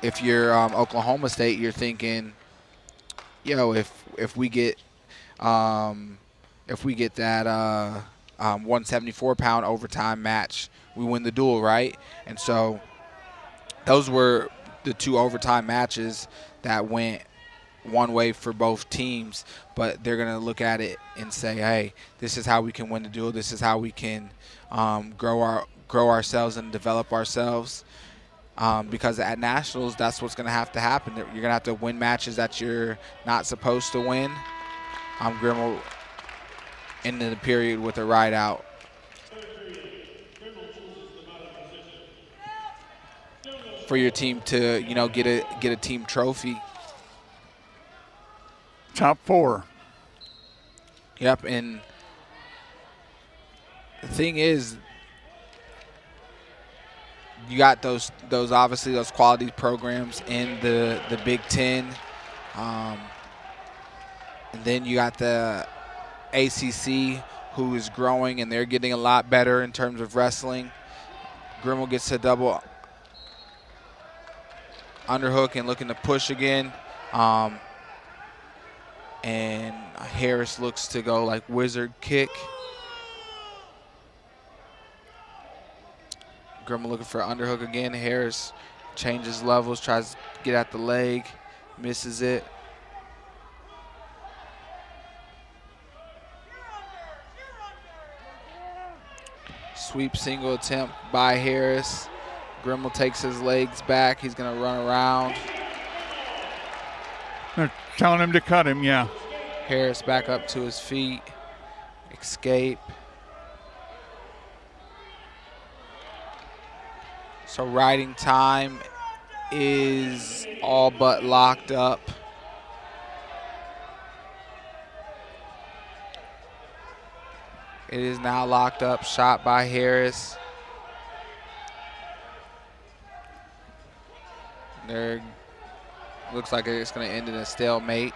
Oklahoma State, you're thinking, if we get that 174-pound overtime match, we win the duel, right? And so those were the 2 overtime matches that went one way for both teams, but they're going to look at it and say, hey, this is how we can win the duel. This is how we can grow ourselves and develop ourselves. Because at Nationals, that's what's going to happen. You're going to have to win matches that you're not supposed to win. Grimmel ended the period with a ride out. For your team to, get a team trophy. Top 4. Yep, and the thing is, you got those obviously those quality programs in the Big Ten, and then you got the ACC, who is growing, and they're getting a lot better in terms of wrestling. Grimmel gets a double underhook and looking to push again, and Harris looks to go like wizard kick. Grimmel looking for underhook again. Harris changes levels, tries to get at the leg, misses it. Sweep single attempt by Harris. Grimmel takes his legs back. He's going to run around. They're telling him to cut him, yeah. Harris back up to his feet. Escape. So riding time is all but locked up. It is now locked up. Shot by Harris. There looks like it's going to end in a stalemate.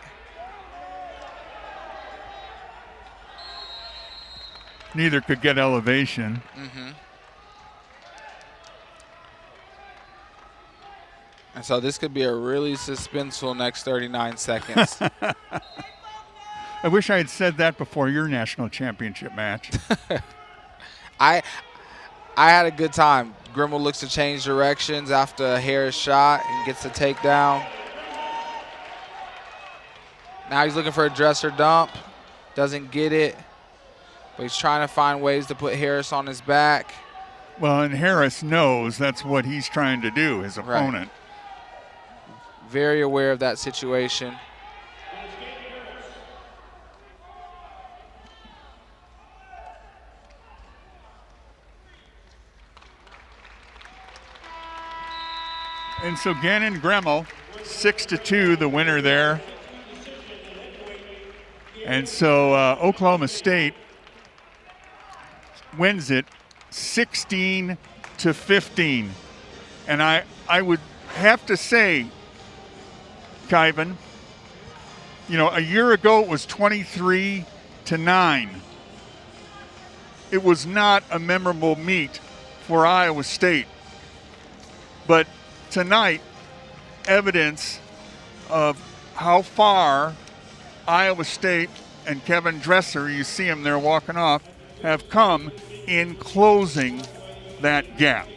Neither could get elevation. Mm-hmm. And so this could be a really suspenseful next 39 seconds. I wish I had said that before your national championship match. I had a good time. Grimmel looks to change directions after a Harris shot and gets the takedown. Now he's looking for a dresser dump. Doesn't get it. But he's trying to find ways to put Harris on his back. Well, and Harris knows that's what he's trying to do, his opponent. Right. Very aware of that situation. And so Gannon Grimmel, 6-2, the winner there. And so Oklahoma State wins it 16-15. And I would have to say, Kyvan, a year ago it was 23-9. It was not a memorable meet for Iowa State. But tonight, evidence of how far Iowa State and Kevin Dresser, you see him there walking off, have come in closing that gap.